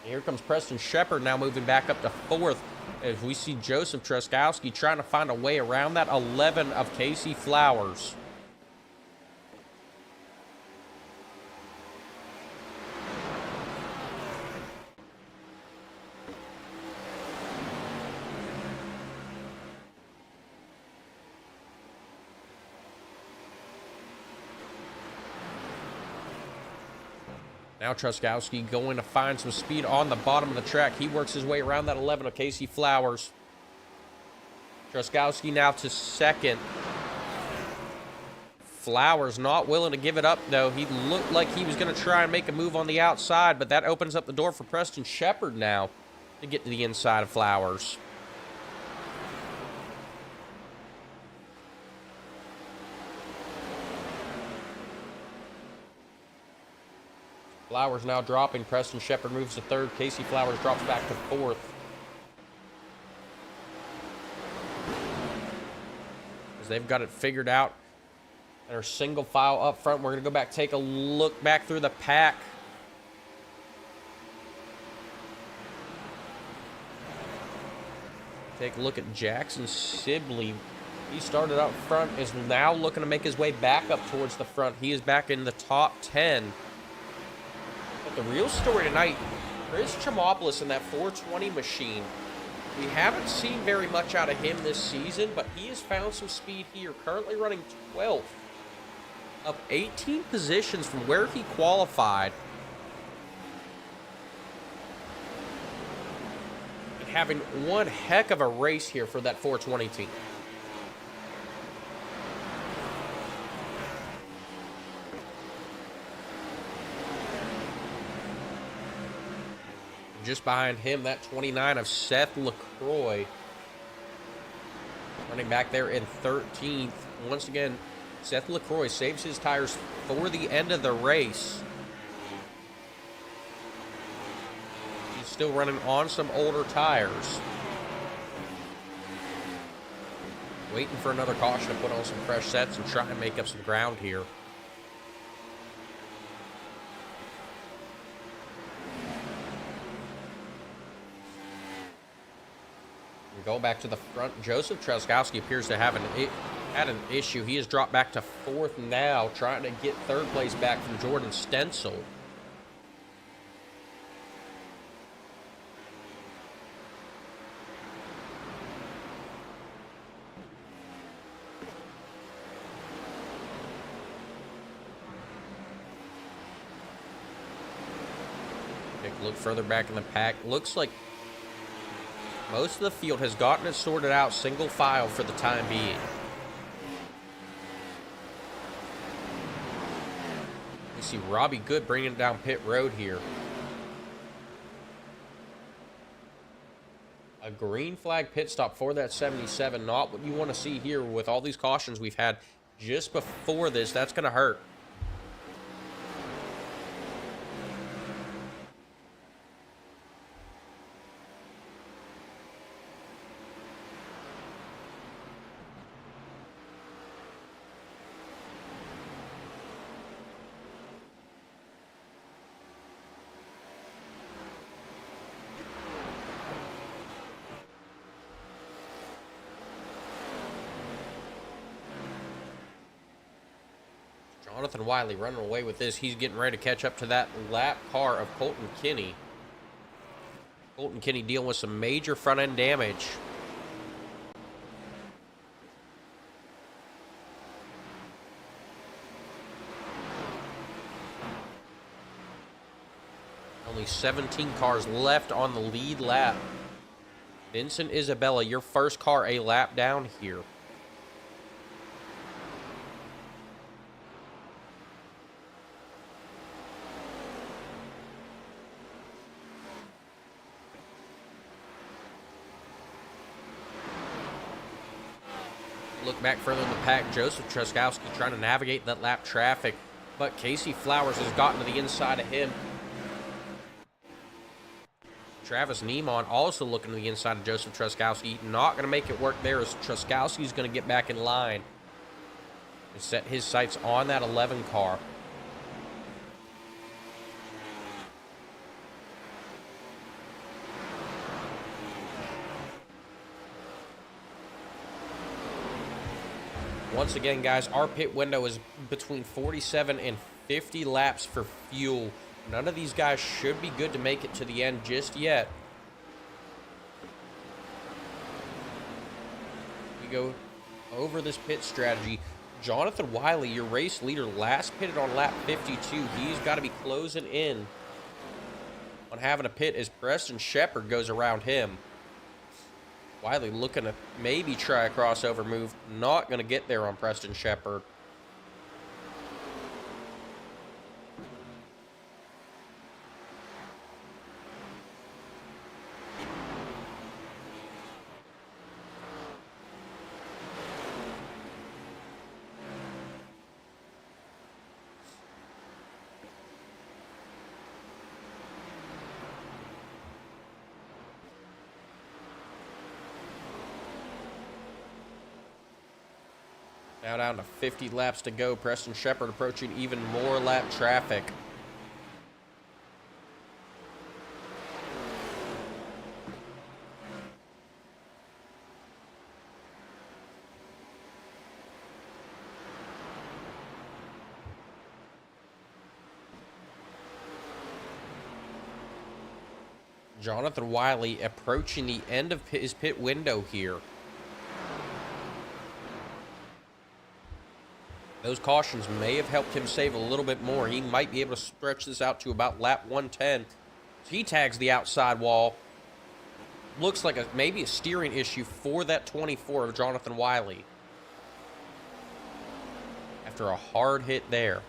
Here comes Preston Shepard now moving back up to 4th as we see Joseph Truskowski trying to find a way around that 11 of Casey Flowers. Now Truskowski going to find some speed on the bottom of the track. He works his way around that 11 of Casey Flowers. Truskowski now to 2nd. Flowers not willing to give it up, though. He looked like he was going to try and make a move on the outside, but that opens up the door for Preston Shepard now to get to the inside of Flowers. Flowers now dropping. Preston Shepard moves to 3rd. Casey Flowers drops back to 4th. As they've got it figured out. They're single file up front. We're going to go back, take a look back through the pack. Take a look at Jackson Sibley. He started up front, is now looking to make his way back up towards the front. He is back in the top 10. The real story tonight, Chris Chimopoulos in that 420 machine. We haven't seen very much out of him this season, but he has found some speed here. Currently running 12th, up 18 positions from where he qualified. And having one heck of a race here for that 420 team. Just behind him, that 29 of Seth LaCroix. Running back there in 13th. Once again, Seth LaCroix saves his tires for the end of the race. He's still running on some older tires. Waiting for another caution to put on some fresh sets and try and make up some ground here. Go back to the front. Joseph Truskowski appears to have had an issue. He has dropped back to 4th now, trying to get 3rd place back from Jordan Stencil. Take a look further back in the pack. Looks like most of the field has gotten it sorted out single file for the time being. We see Robbie Good bringing it down pit road here. A green flag pit stop for that 77. Not what you want to see here with all these cautions we've had just before this. That's going to hurt. Jonathan Wiley running away with this. He's getting ready to catch up to that lap car of Colton Kinney. Colton Kinney dealing with some major front end damage. Only 17 cars left on the lead lap. Vincent Isabella, your first car a lap down here. Look back further in the pack. Joseph Truskowski trying to navigate that lap traffic, but Casey Flowers has gotten to the inside of him. Travis Neiman also looking to the inside of Joseph Truskowski. Not going to make it work there as Truskowski's going to get back in line and set his sights on that 11 car. Once again, guys, our pit window is between 47 and 50 laps for fuel. None of these guys should be good to make it to the end just yet. We go over this pit strategy. Jonathan Wiley, your race leader, last pitted on lap 52. He's got to be closing in on having a pit as Preston Shepard goes around him. Wiley looking to maybe try a crossover move. Not going to get there on Preston Shepard. Now down to 50 laps to go. Preston Shepard approaching even more lap traffic. Jonathan Wiley approaching the end of his pit window here. Those cautions may have helped him save a little bit more. He might be able to stretch this out to about lap 110. He tags the outside wall. Looks like maybe a steering issue for that 24 of Jonathan Wiley. After a hard hit there.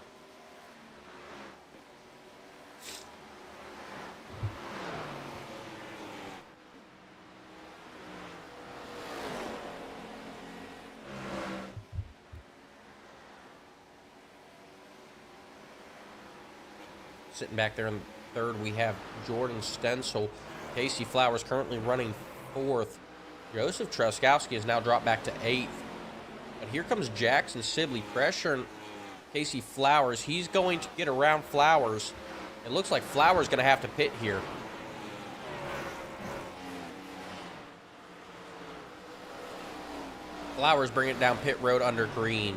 Sitting back there in third, we have Jordan Stencil. Casey Flowers currently running fourth. Joseph Truskowski has now dropped back to eighth. But here comes Jackson Sibley pressuring Casey Flowers. He's going to get around Flowers. It looks like Flowers going to have to pit here. Flowers bring it down pit road under green.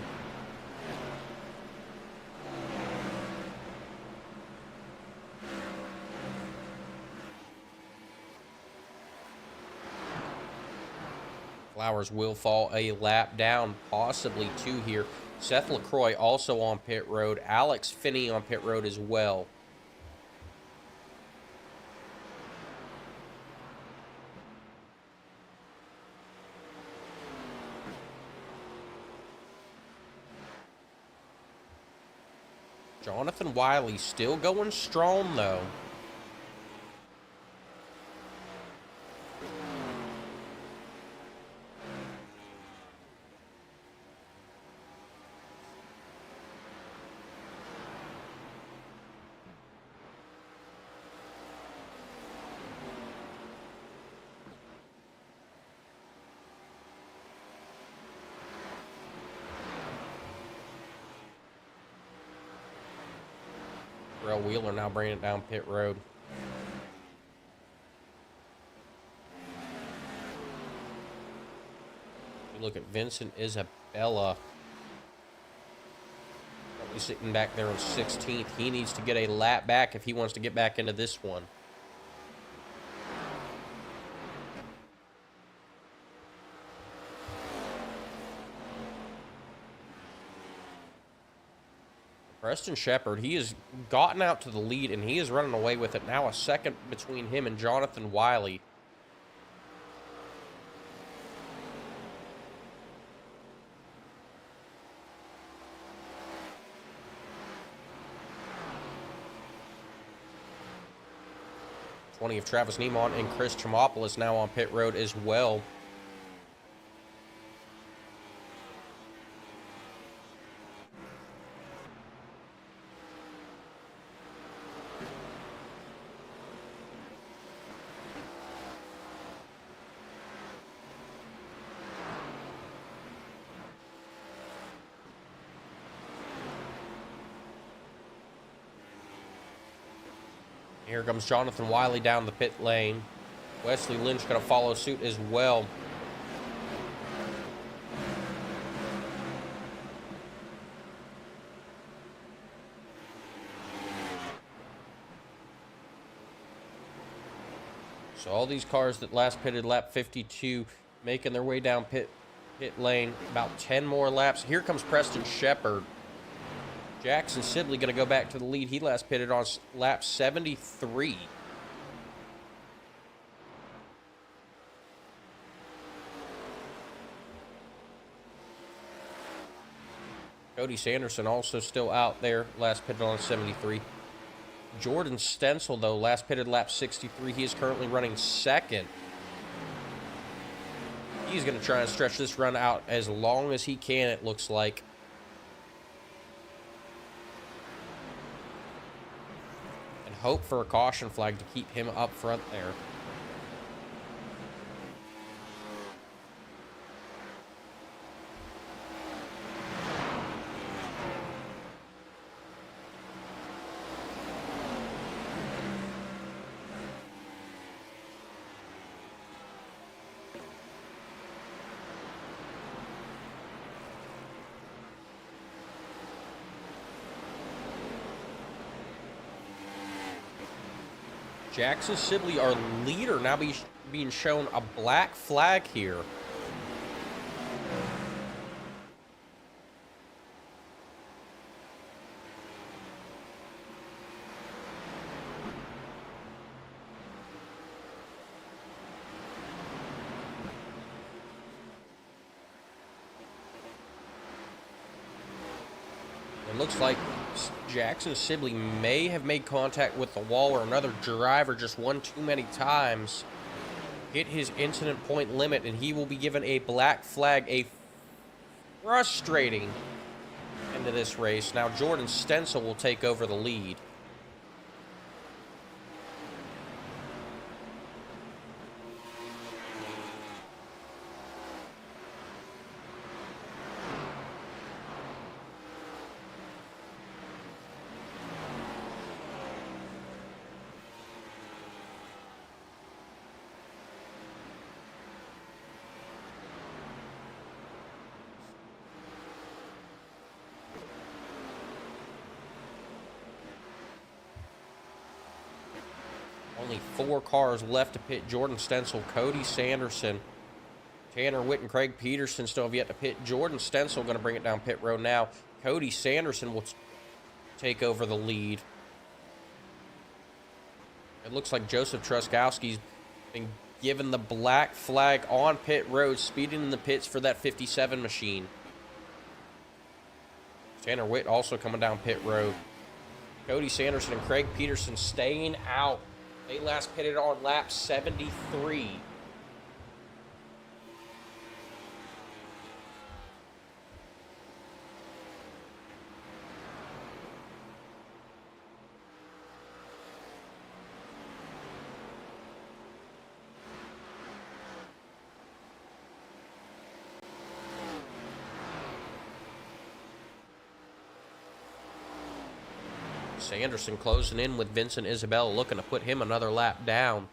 Flowers will fall a lap down, possibly two here. Seth LaCroix also on pit road. Alex Finney on pit road as well. Jonathan Wiley still going strong, though. Wheeler now bringing it down pit road. You look at Vincent Isabella. He's sitting back there on 16th. He needs to get a lap back if he wants to get back into this one. Preston Shepard, he has gotten out to the lead, and he is running away with it. Now a second between him and Jonathan Wiley. '20 of Travis Neiman and Chris Tremopoulos now on pit road as well. Here comes Jonathan Wiley down the pit lane. Wesley Lynch going to follow suit as well. So all these cars that last pitted lap 52 making their way down pit lane. About 10 more laps. Here comes Preston Shepard. Jackson Sibley going to go back to the lead. He last pitted on lap 73. Cody Sanderson also still out there. Last pitted on 73. Jordan Stencil, though, last pitted lap 63. He is currently running second. He's going to try and stretch this run out as long as he can, it looks like. And hope for a caution flag to keep him up front there. Jackson Sibley, our leader, now being shown a black flag here. It looks like Jackson Sibley may have made contact with the wall, or another driver just one too many times hit his incident point limit, and he will be given a black flag. A frustrating end to this race. Now Jordan Stencil will take over the lead. Only 4 cars left to pit. Jordan Stencil, Cody Sanderson, Tanner Witt, and Craig Peterson still have yet to pit. Jordan Stencil going to bring it down pit road now. Cody Sanderson will take over the lead. It looks like Joseph Truskowski's been given the black flag on pit road, speeding in the pits for that 57 machine. Tanner Witt also coming down pit road. Cody Sanderson and Craig Peterson staying out. They last pitted on lap 73. Sanderson closing in with Vincent Isabella, looking to put him another lap down.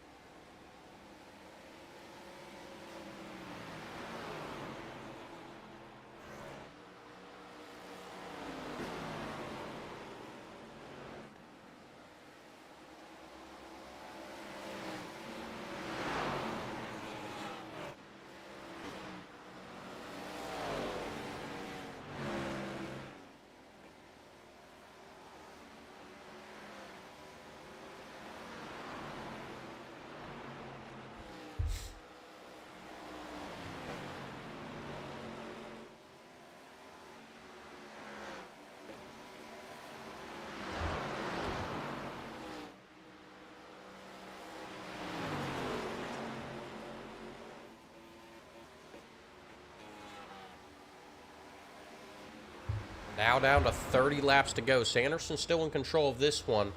Now down to 30 laps to go. Sanderson still in control of this one.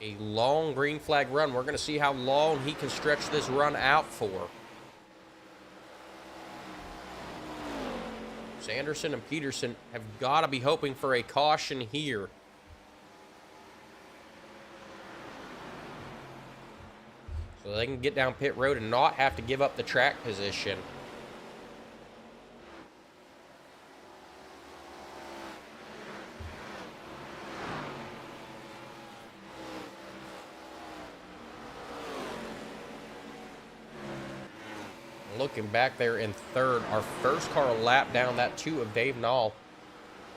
A long green flag run. We're going to see how long he can stretch this run out for. Sanderson and Peterson have got to be hoping for a caution here. So they can get down pit road and not have to give up the track position. Looking back there in third, our first car lap down, that 2 of Dave Knoll.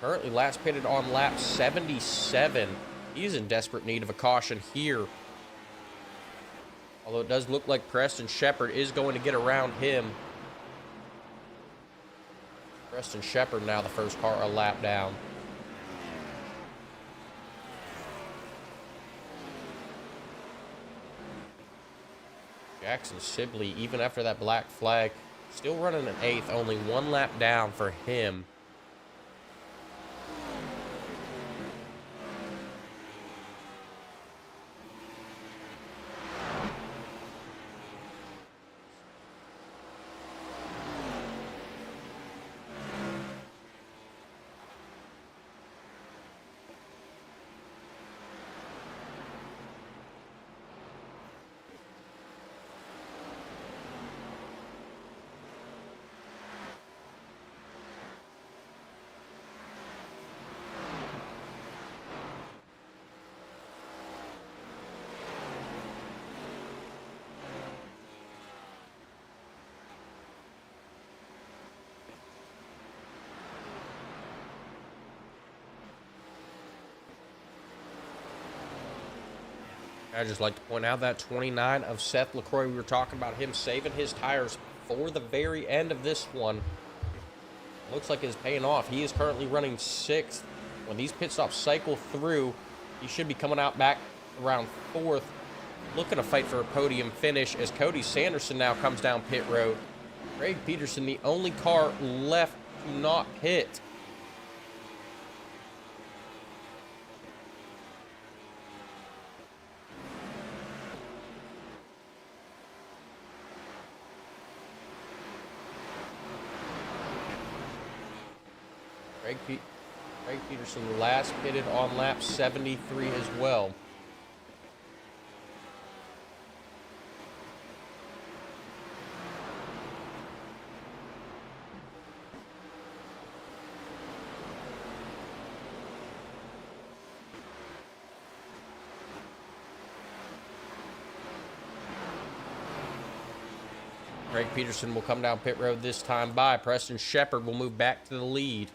Currently last pitted on lap 77. He's in desperate need of a caution here. Although it does look like Preston Shepard is going to get around him. Preston Shepard now the first car a lap down. Jackson Sibley, even after that black flag, still running an 8th, only 1 lap down for him. I'd just like to point out that 29 of Seth LaCroix, we were talking about him saving his tires for the very end of this one. Looks like it's paying off. He is currently running 6th. When these pit stops cycle through, he should be coming out back around 4th, looking to fight for a podium finish as Cody Sanderson now comes down pit road. Craig Peterson, the only car left to not pit. Craig Peterson last pitted on lap 73 as well. Craig Peterson will come down pit road this time by. Preston Shepard will move back to the lead.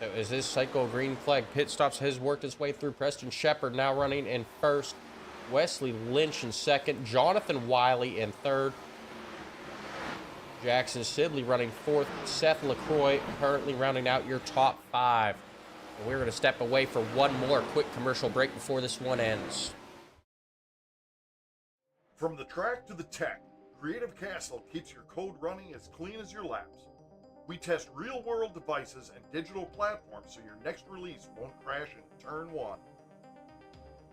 So as this cycle green flag pit stops has worked its way through, Preston Shepard now running in first, Wesley Lynch in second, Jonathan Wiley in third, Jackson Sibley running fourth, Seth LaCroix currently rounding out your top 5. And we're going to step away for one more quick commercial break before this one ends. From the track to the tech, Creative Castle keeps your code running as clean as your laps. We test real-world devices and digital platforms so your next release won't crash in turn 1.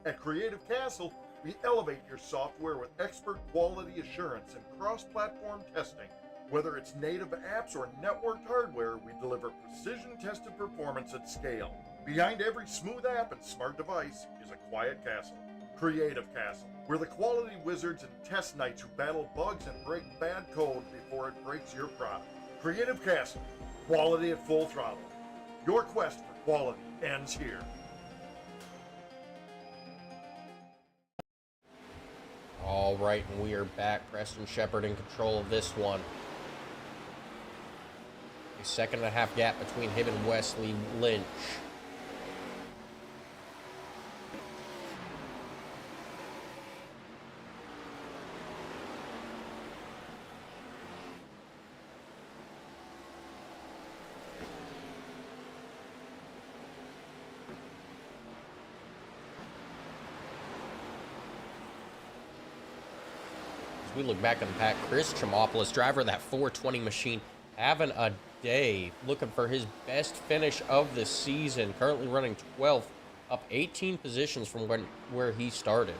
At Creative Castle, we elevate your software with expert quality assurance and cross-platform testing. Whether it's native apps or networked hardware, we deliver precision-tested performance at scale. Behind every smooth app and smart device is a quiet castle. Creative Castle. We're the quality wizards and test knights who battle bugs and break bad code before it breaks your product. Creative Castle, quality at full throttle. Your quest for quality ends here. All right, and we are back. Preston Shepard in control of this one. A 2.5 gap between him and Wesley Lynch. As we look back on the pack, Chris Chimopoulos, driver of that 420 machine, having a day, looking for his best finish of the season, currently running 12th, up 18 positions from where he started.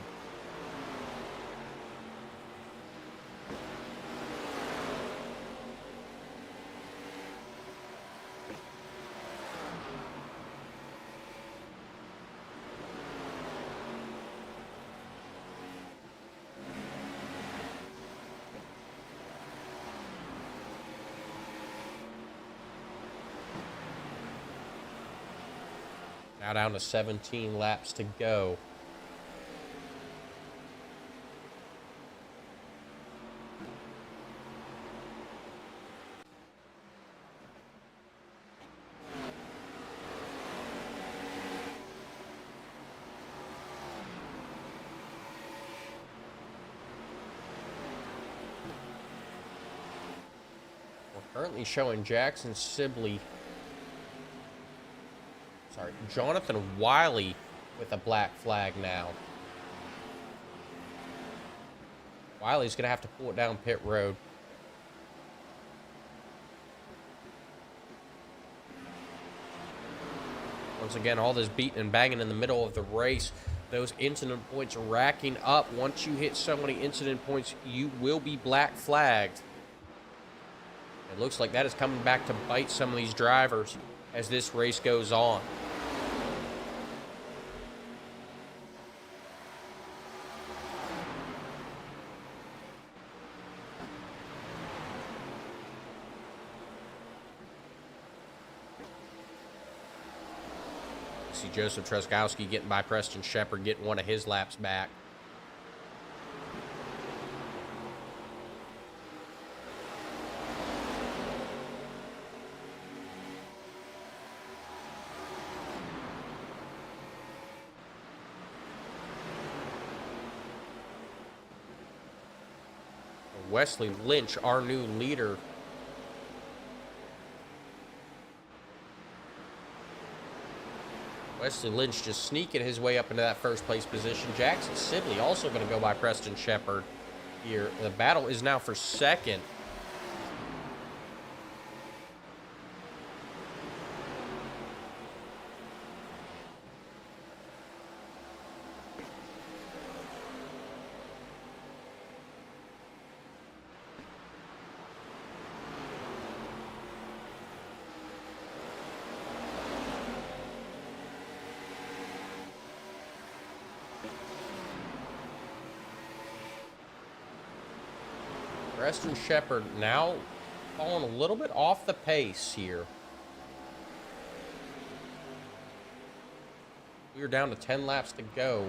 Now down to 17 laps to go. We're currently showing Jonathan Wiley with a black flag now. Wiley's going to have to pull it down pit road. Once again, all this beating and banging in the middle of the race. Those incident points racking up. Once you hit so many incident points, you will be black flagged. It looks like that is coming back to bite some of these drivers as this race goes on. See Joseph Truskowski getting by Preston Shepard, getting one of his laps back. Wesley Lynch, our new leader. Wesley Lynch just sneaking his way up into that first place position. Jackson Sibley also going to go by Preston Shepard here. The battle is now for second. Preston Shepard now falling a little bit off the pace here. We are down to 10 laps to go.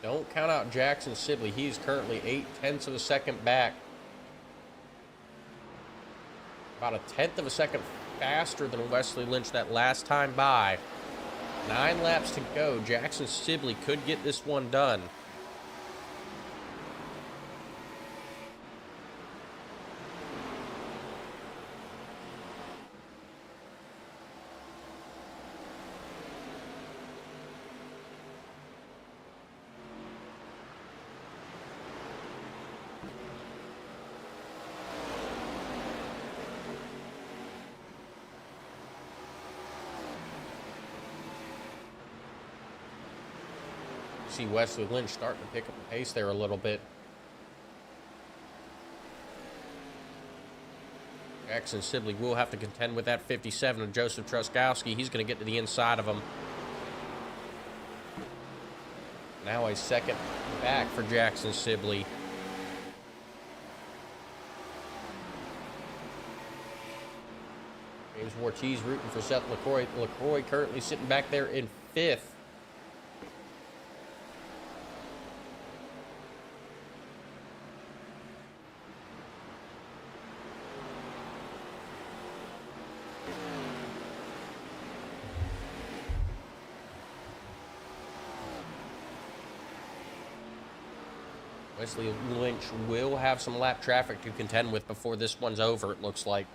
Don't count out Jackson Sibley. He's currently 0.8 of a second back. About a 1/10 of a second faster than Wesley Lynch that last time by. 9 laps to go. Jackson Sibley could get this one done. See Wesley Lynch starting to pick up the pace there a little bit. Jackson Sibley will have to contend with that 57 of Joseph Truskowski. He's going to get to the inside of him. Now a second back for Jackson Sibley. James Ortiz rooting for Seth LaCroix. LaCroix currently sitting back there in 5th. Wesley Lynch will have some lap traffic to contend with before this one's over, it looks like.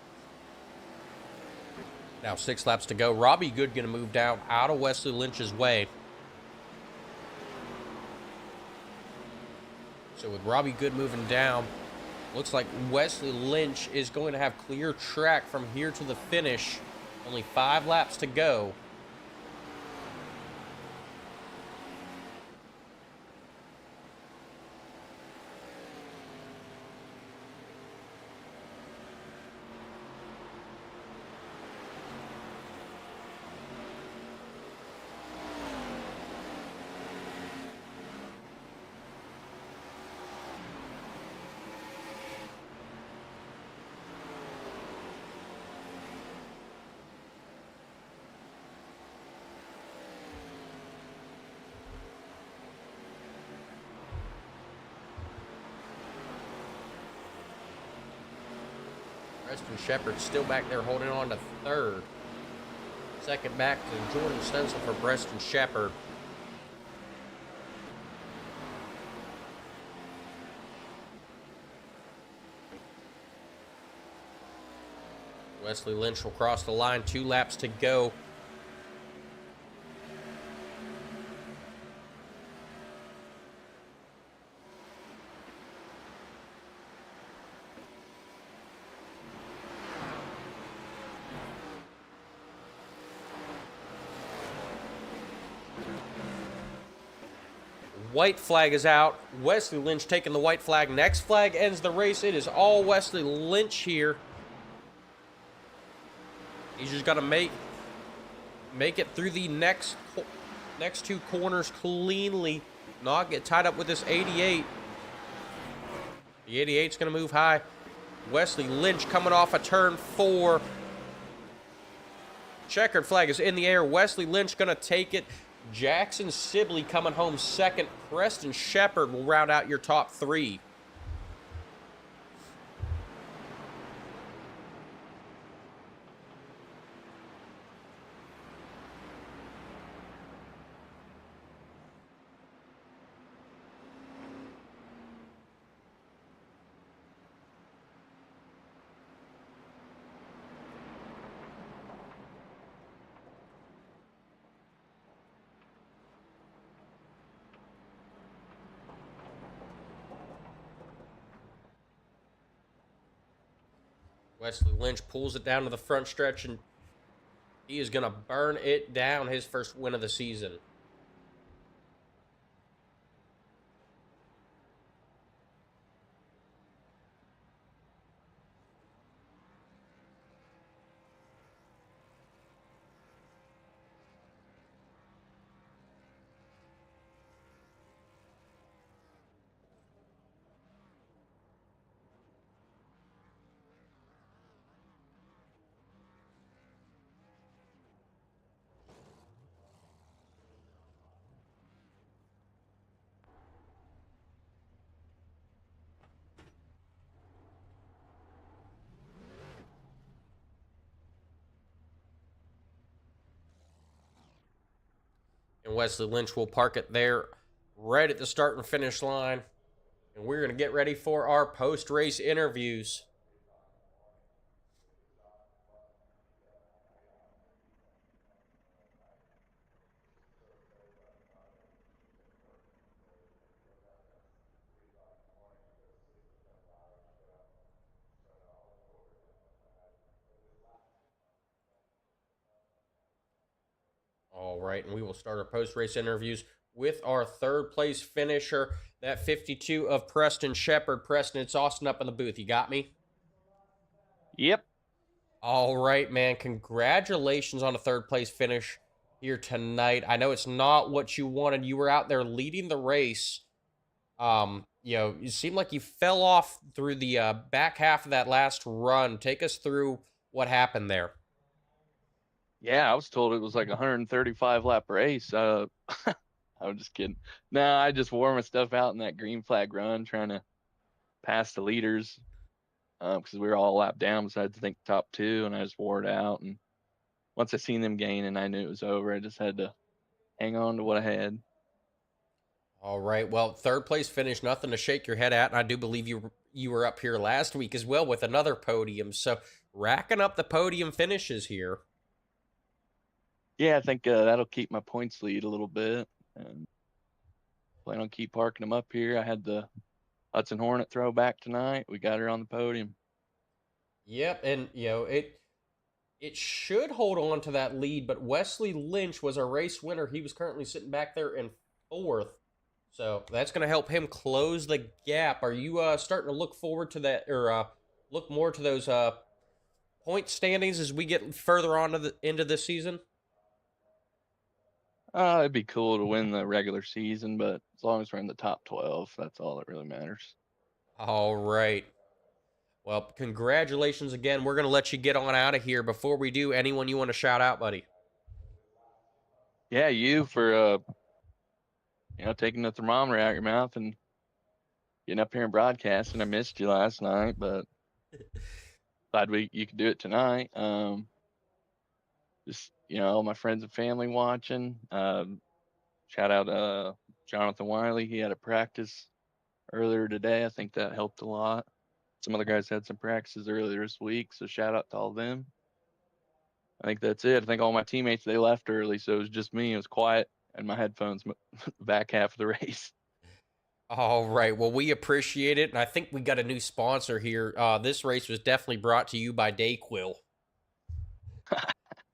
Now 6 laps to go. Robbie Good going to move down out of Wesley Lynch's way. So with Robbie Good moving down, looks like Wesley Lynch is going to have clear track from here to the finish. Only 5 laps to go. Preston Shepard still back there holding on to 3rd. Second back to Jordan Stencil for Preston Shepard. Wesley Lynch will cross the line. 2 laps to go. White flag is out. Wesley Lynch taking the white flag. Next flag ends the race. It is all Wesley Lynch here. He's just got to make it through the next 2 corners cleanly. Not get tied up with this 88. The 88's going to move high. Wesley Lynch coming off a turn 4. Checkered flag is in the air. Wesley Lynch going to take it. Jackson Sibley coming home second. Preston Shepard will round out your top 3. Wesley Lynch pulls it down to the front stretch, and he is going to burn it down. His first win of the season. And Wesley Lynch will park it there right at the start and finish line. And we're going to get ready for our post-race interviews. All right, and we will start our post-race interviews with our 3rd place finisher, that 52 of Preston Shepard. Preston, it's Austin up in the booth. You got me? Yep. All right, man. Congratulations on a 3rd place finish here tonight. I know it's not what you wanted. You were out there leading the race. You seemed like you fell off through the back half of that last run. Take us through what happened there. Yeah, I was told it was like a 135 lap race. I'm just kidding. No, I just wore my stuff out in that green flag run, trying to pass the leaders, because we were all lapped down besides I think the top 2, and I just wore it out. And once I seen them gain and I knew it was over, I just had to hang on to what I had. All right. Well, third place finish, nothing to shake your head at, and I do believe you were up here last week as well with another podium. So racking up the podium finishes here. Yeah, I think that'll keep my points lead a little bit, and plan on keep parking them up here. I had the Hudson Hornet throwback tonight. We got her on the podium. Yep, and it should hold on to that lead, but Wesley Lynch was a race winner. He was currently sitting back there in fourth. So that's going to help him close the gap. Are you starting to look forward to that, or look more to those point standings as we get further on to the end of this season? It'd be cool to win the regular season, but as long as we're in the top 12, that's all that really matters. All right. Well, congratulations again. We're going to let you get on out of here. Before we do, anyone you want to shout out, buddy? Yeah, you for taking the thermometer out your mouth and getting up here and broadcasting. I missed you last night, but glad you could do it tonight. Just all my friends and family watching. Shout out Jonathan Wiley. He had a practice earlier today. I think that helped a lot. Some other guys had some practices earlier this week, so shout out to all of them. I think that's it. I think all my teammates, they left early, so it was just me. It was quiet and my headphones the back half of the race. All right. Well, we appreciate it. And I think we got a new sponsor here. This race was definitely brought to you by Dayquil.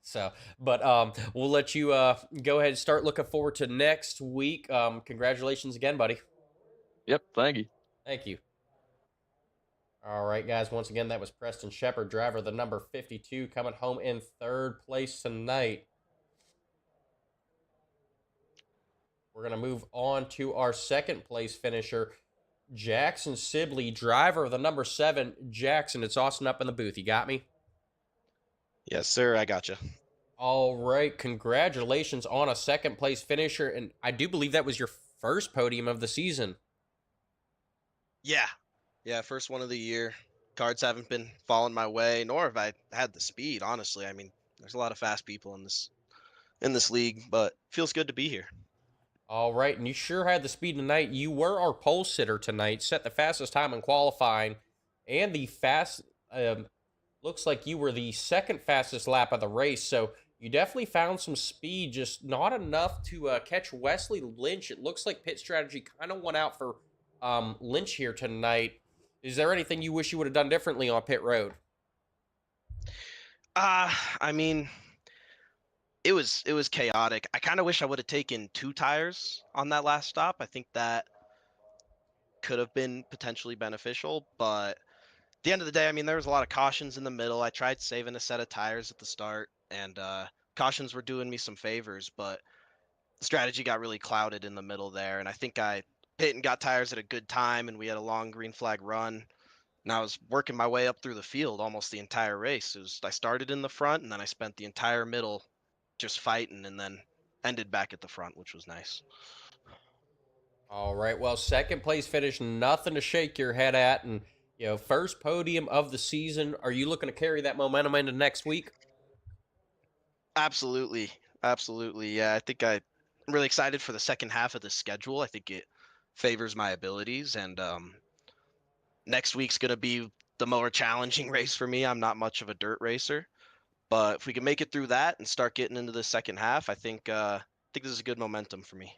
So, but we'll let you go ahead and start looking forward to next week. Congratulations again, buddy. Yep. Thank you. Thank you. All right, guys. Once again, that was Preston Shepard, driver the number 52, coming home in third place tonight. We're going to move on to our second place finisher, Jackson Sibley, driver of the number 7. Jackson, it's Austin up in the booth. You got me? Yes, sir. I got you. All right. Congratulations on a second place finisher. And I do believe that was your first podium of the season. Yeah, first one of the year. Cards haven't been falling my way, nor have I had the speed, honestly. I mean, there's a lot of fast people in this league, but feels good to be here. All right. And you sure had the speed tonight. You were our pole sitter tonight, set the fastest time in qualifying, and the looks like you were the second fastest lap of the race. So you definitely found some speed, just not enough to catch Wesley Lynch. It looks like pit strategy kind of went out for Lynch here tonight. Is there anything you wish you would have done differently on pit road? I mean, it was chaotic. I kind of wish I would have taken 2 tires on that last stop. I think that could have been potentially beneficial, but at the end of the day, I mean, there was a lot of cautions in the middle. I tried saving a set of tires at the start, and cautions were doing me some favors, but the strategy got really clouded in the middle there, and I think I hit and got tires at a good time, and we had a long green flag run, and I was working my way up through the field almost the entire race. I started in the front, and then I spent the entire middle just fighting, and then ended back at the front, which was nice. All right. Well, second place finish, nothing to shake your head at, and first podium of the season. Are you looking to carry that momentum into next week? Absolutely. Yeah, I think I'm really excited for the second half of the schedule. I think it favors my abilities, and next week's going to be the more challenging race for me. I'm not much of a dirt racer, but if we can make it through that and start getting into the second half, I think this is a good momentum for me.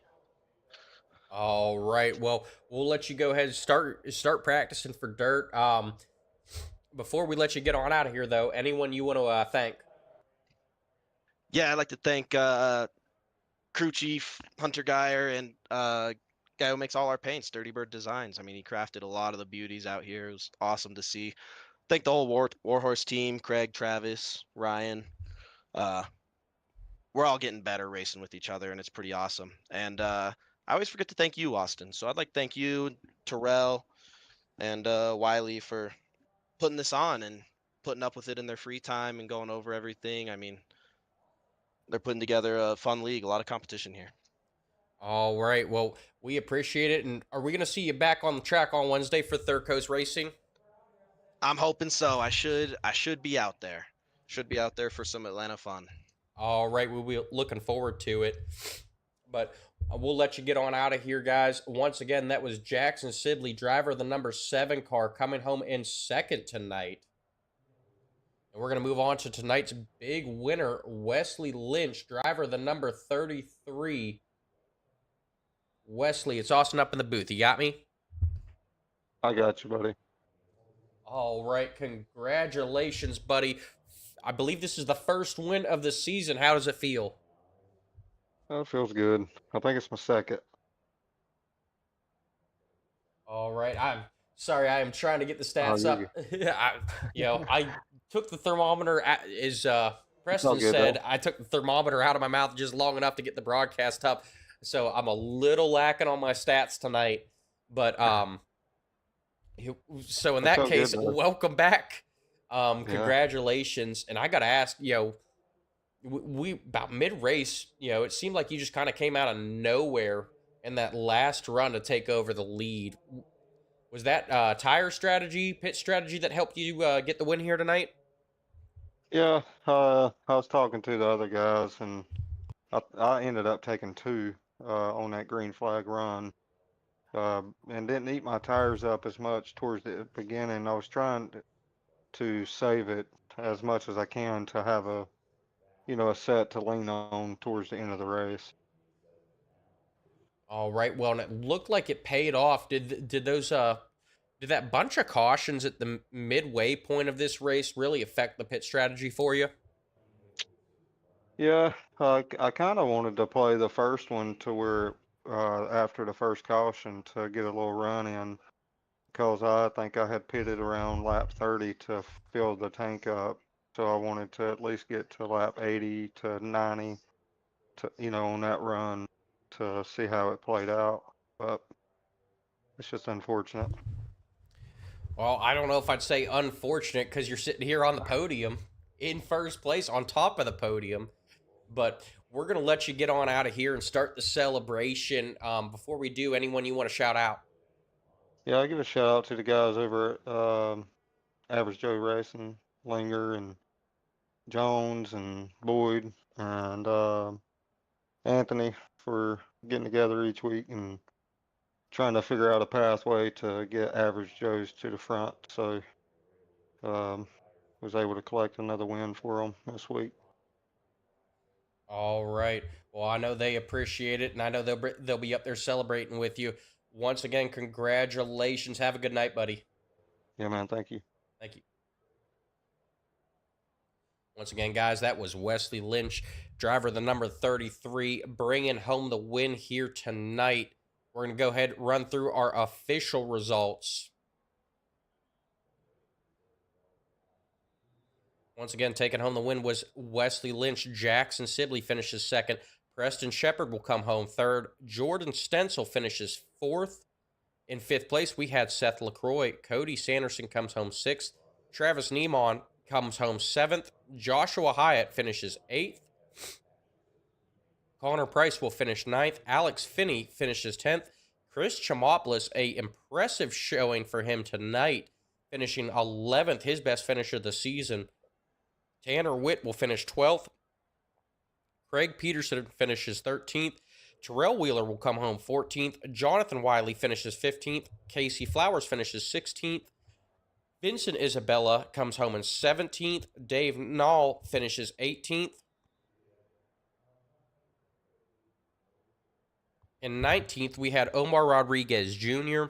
All right. Well, we'll let you go ahead and start practicing for dirt. Before we let you get on out of here, though, anyone you want to thank? Yeah, I'd like to thank crew chief Hunter Geyer and guy who makes all our paints, Dirty Bird Designs. I mean, he crafted a lot of the beauties out here. It was awesome to see. Thank the whole Warhorse team, Craig, Travis, Ryan. We're all getting better racing with each other, and it's pretty awesome. And I always forget to thank you, Austin. So I'd like to thank you, Terrell, and Wiley for putting this on and putting up with it in their free time and going over everything. I mean, they're putting together a fun league, a lot of competition here. All right. Well, we appreciate it. And are we going to see you back on the track on Wednesday for Third Coast Racing? I'm hoping so. I should be out there. Should be out there for some Atlanta fun. All right. We'll be looking forward to it. But We'll let you get on out of here, guys. Once again, that was Jackson Sibley, driver of the number 7 car, coming home in second tonight. And we're going to move on to tonight's big winner, Wesley Lynch, driver of the number 33. Wesley, it's Austin up in the booth. You got me? I got you, buddy. All right. Congratulations, buddy. I believe this is the first win of the season. How does it feel? That feels good. I think it's my second. All right. I'm sorry. I am trying to get the stats you're up. I took the thermometer, as Preston good, said, though. I took the thermometer out of my mouth just long enough to get the broadcast up. So I'm a little lacking on my stats tonight. But so in That's that all case, good, though. welcome back. Congratulations. And I got to ask, we about mid race, it seemed like you just kind of came out of nowhere in that last run to take over the lead. Was that tire strategy, pit strategy that helped you get the win here tonight? Yeah, I was talking to the other guys, and I ended up taking 2 on that green flag run, and didn't eat my tires up as much towards the beginning. I was trying to save it as much as I can to have a set to lean on towards the end of the race. All right. Well, and it looked like it paid off. Did that bunch of cautions at the midway point of this race really affect the pit strategy for you? Yeah, I kind of wanted to play the first one to where after the first caution to get a little run in, because I think I had pitted around lap 30 to fill the tank up. So I wanted to at least get to lap 80 to 90 to, on that run to see how it played out. But it's just unfortunate. Well, I don't know if I'd say unfortunate because you're sitting here on the podium in first place on top of the podium. But we're going to let you get on out of here and start the celebration. Before we do, anyone you want to shout out? Yeah, I give a shout out to the guys over at Average Joe Racing, Linger and Jones and Boyd and Anthony for getting together each week and trying to figure out a pathway to get Average Joe's to the front. So was able to collect another win for them this week. All right. Well, I know they appreciate it, and I know they'll be up there celebrating with you. Once again, congratulations. Have a good night, buddy. Yeah, man. Thank you. Thank you. Once again, guys, that was Wesley Lynch, driver of the number 33, bringing home the win here tonight. We're going to go ahead and run through our official results. Once again, taking home the win was Wesley Lynch. Jackson Sibley finishes second. Preston Shepard will come home third. Jordan Stencil finishes fourth. In fifth place, we had Seth LaCroix. Cody Sanderson comes home sixth. Travis Neiman comes home seventh. Joshua Hyatt finishes eighth. Connor Price will finish ninth. Alex Finney finishes 10th. Chris Chamopoulos, a impressive showing for him tonight, finishing 11th, his best finish of the season. Tanner Witt will finish 12th. Craig Peterson finishes 13th. Terrell Wheeler will come home 14th. Jonathan Wiley finishes 15th. Casey Flowers finishes 16th. Vincent Isabella comes home in 17th. Dave Nall finishes 18th. In 19th, we had Omar Rodriguez Jr.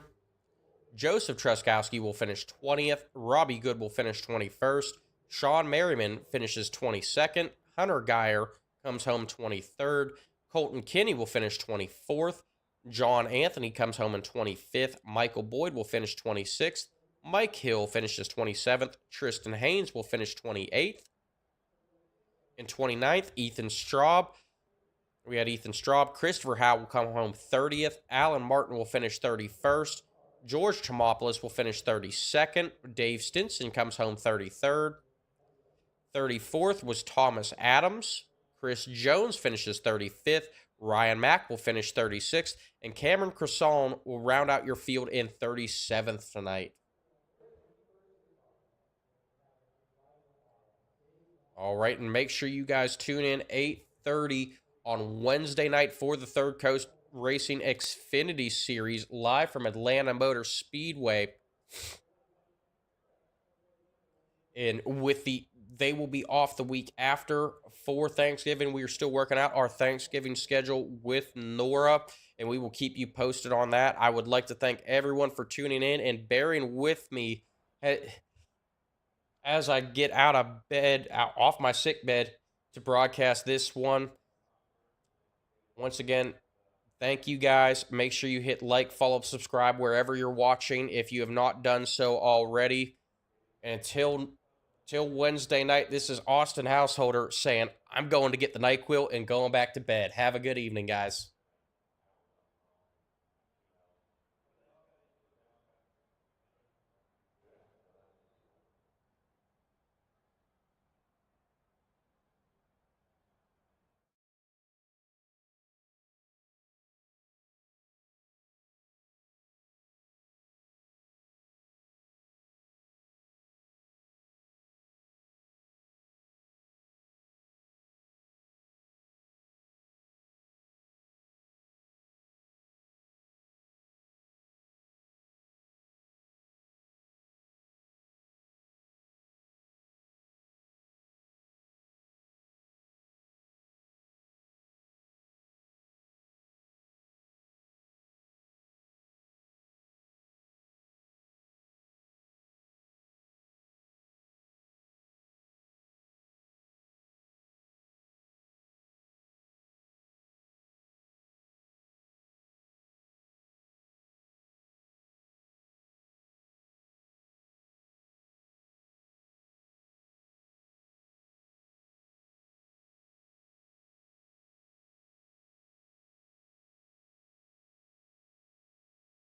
Joseph Truskowski will finish 20th. Robbie Good will finish 21st. Sean Merriman finishes 22nd. Hunter Geyer comes home 23rd. Colton Kinney will finish 24th. John Anthony comes home in 25th. Michael Boyd will finish 26th. Mike Hill finishes 27th. Tristan Haynes will finish 28th. In 29th, Ethan Straub. We had Ethan Straub. Christopher Howe will come home 30th. Alan Martin will finish 31st. George Chamopoulos will finish 32nd. Dave Stinson comes home 33rd. 34th was Thomas Adams. Chris Jones finishes 35th. Ryan Mack will finish 36th. And Cameron Cresson will round out your field in 37th tonight. All right, and make sure you guys tune in 8:30 on Wednesday night for the Third Coast Racing Xfinity Series live from Atlanta Motor Speedway. And they will be off the week after for Thanksgiving. We are still working out our Thanksgiving schedule with NORA, and we will keep you posted on that. I would like to thank everyone for tuning in and bearing with me as I get off my sick bed to broadcast this one. Once again, thank you guys. Make sure you hit like, follow, subscribe wherever you're watching if you have not done so already. And until Wednesday night, this is Austin Householder saying, I'm going to get the NyQuil and going back to bed. Have a good evening, guys.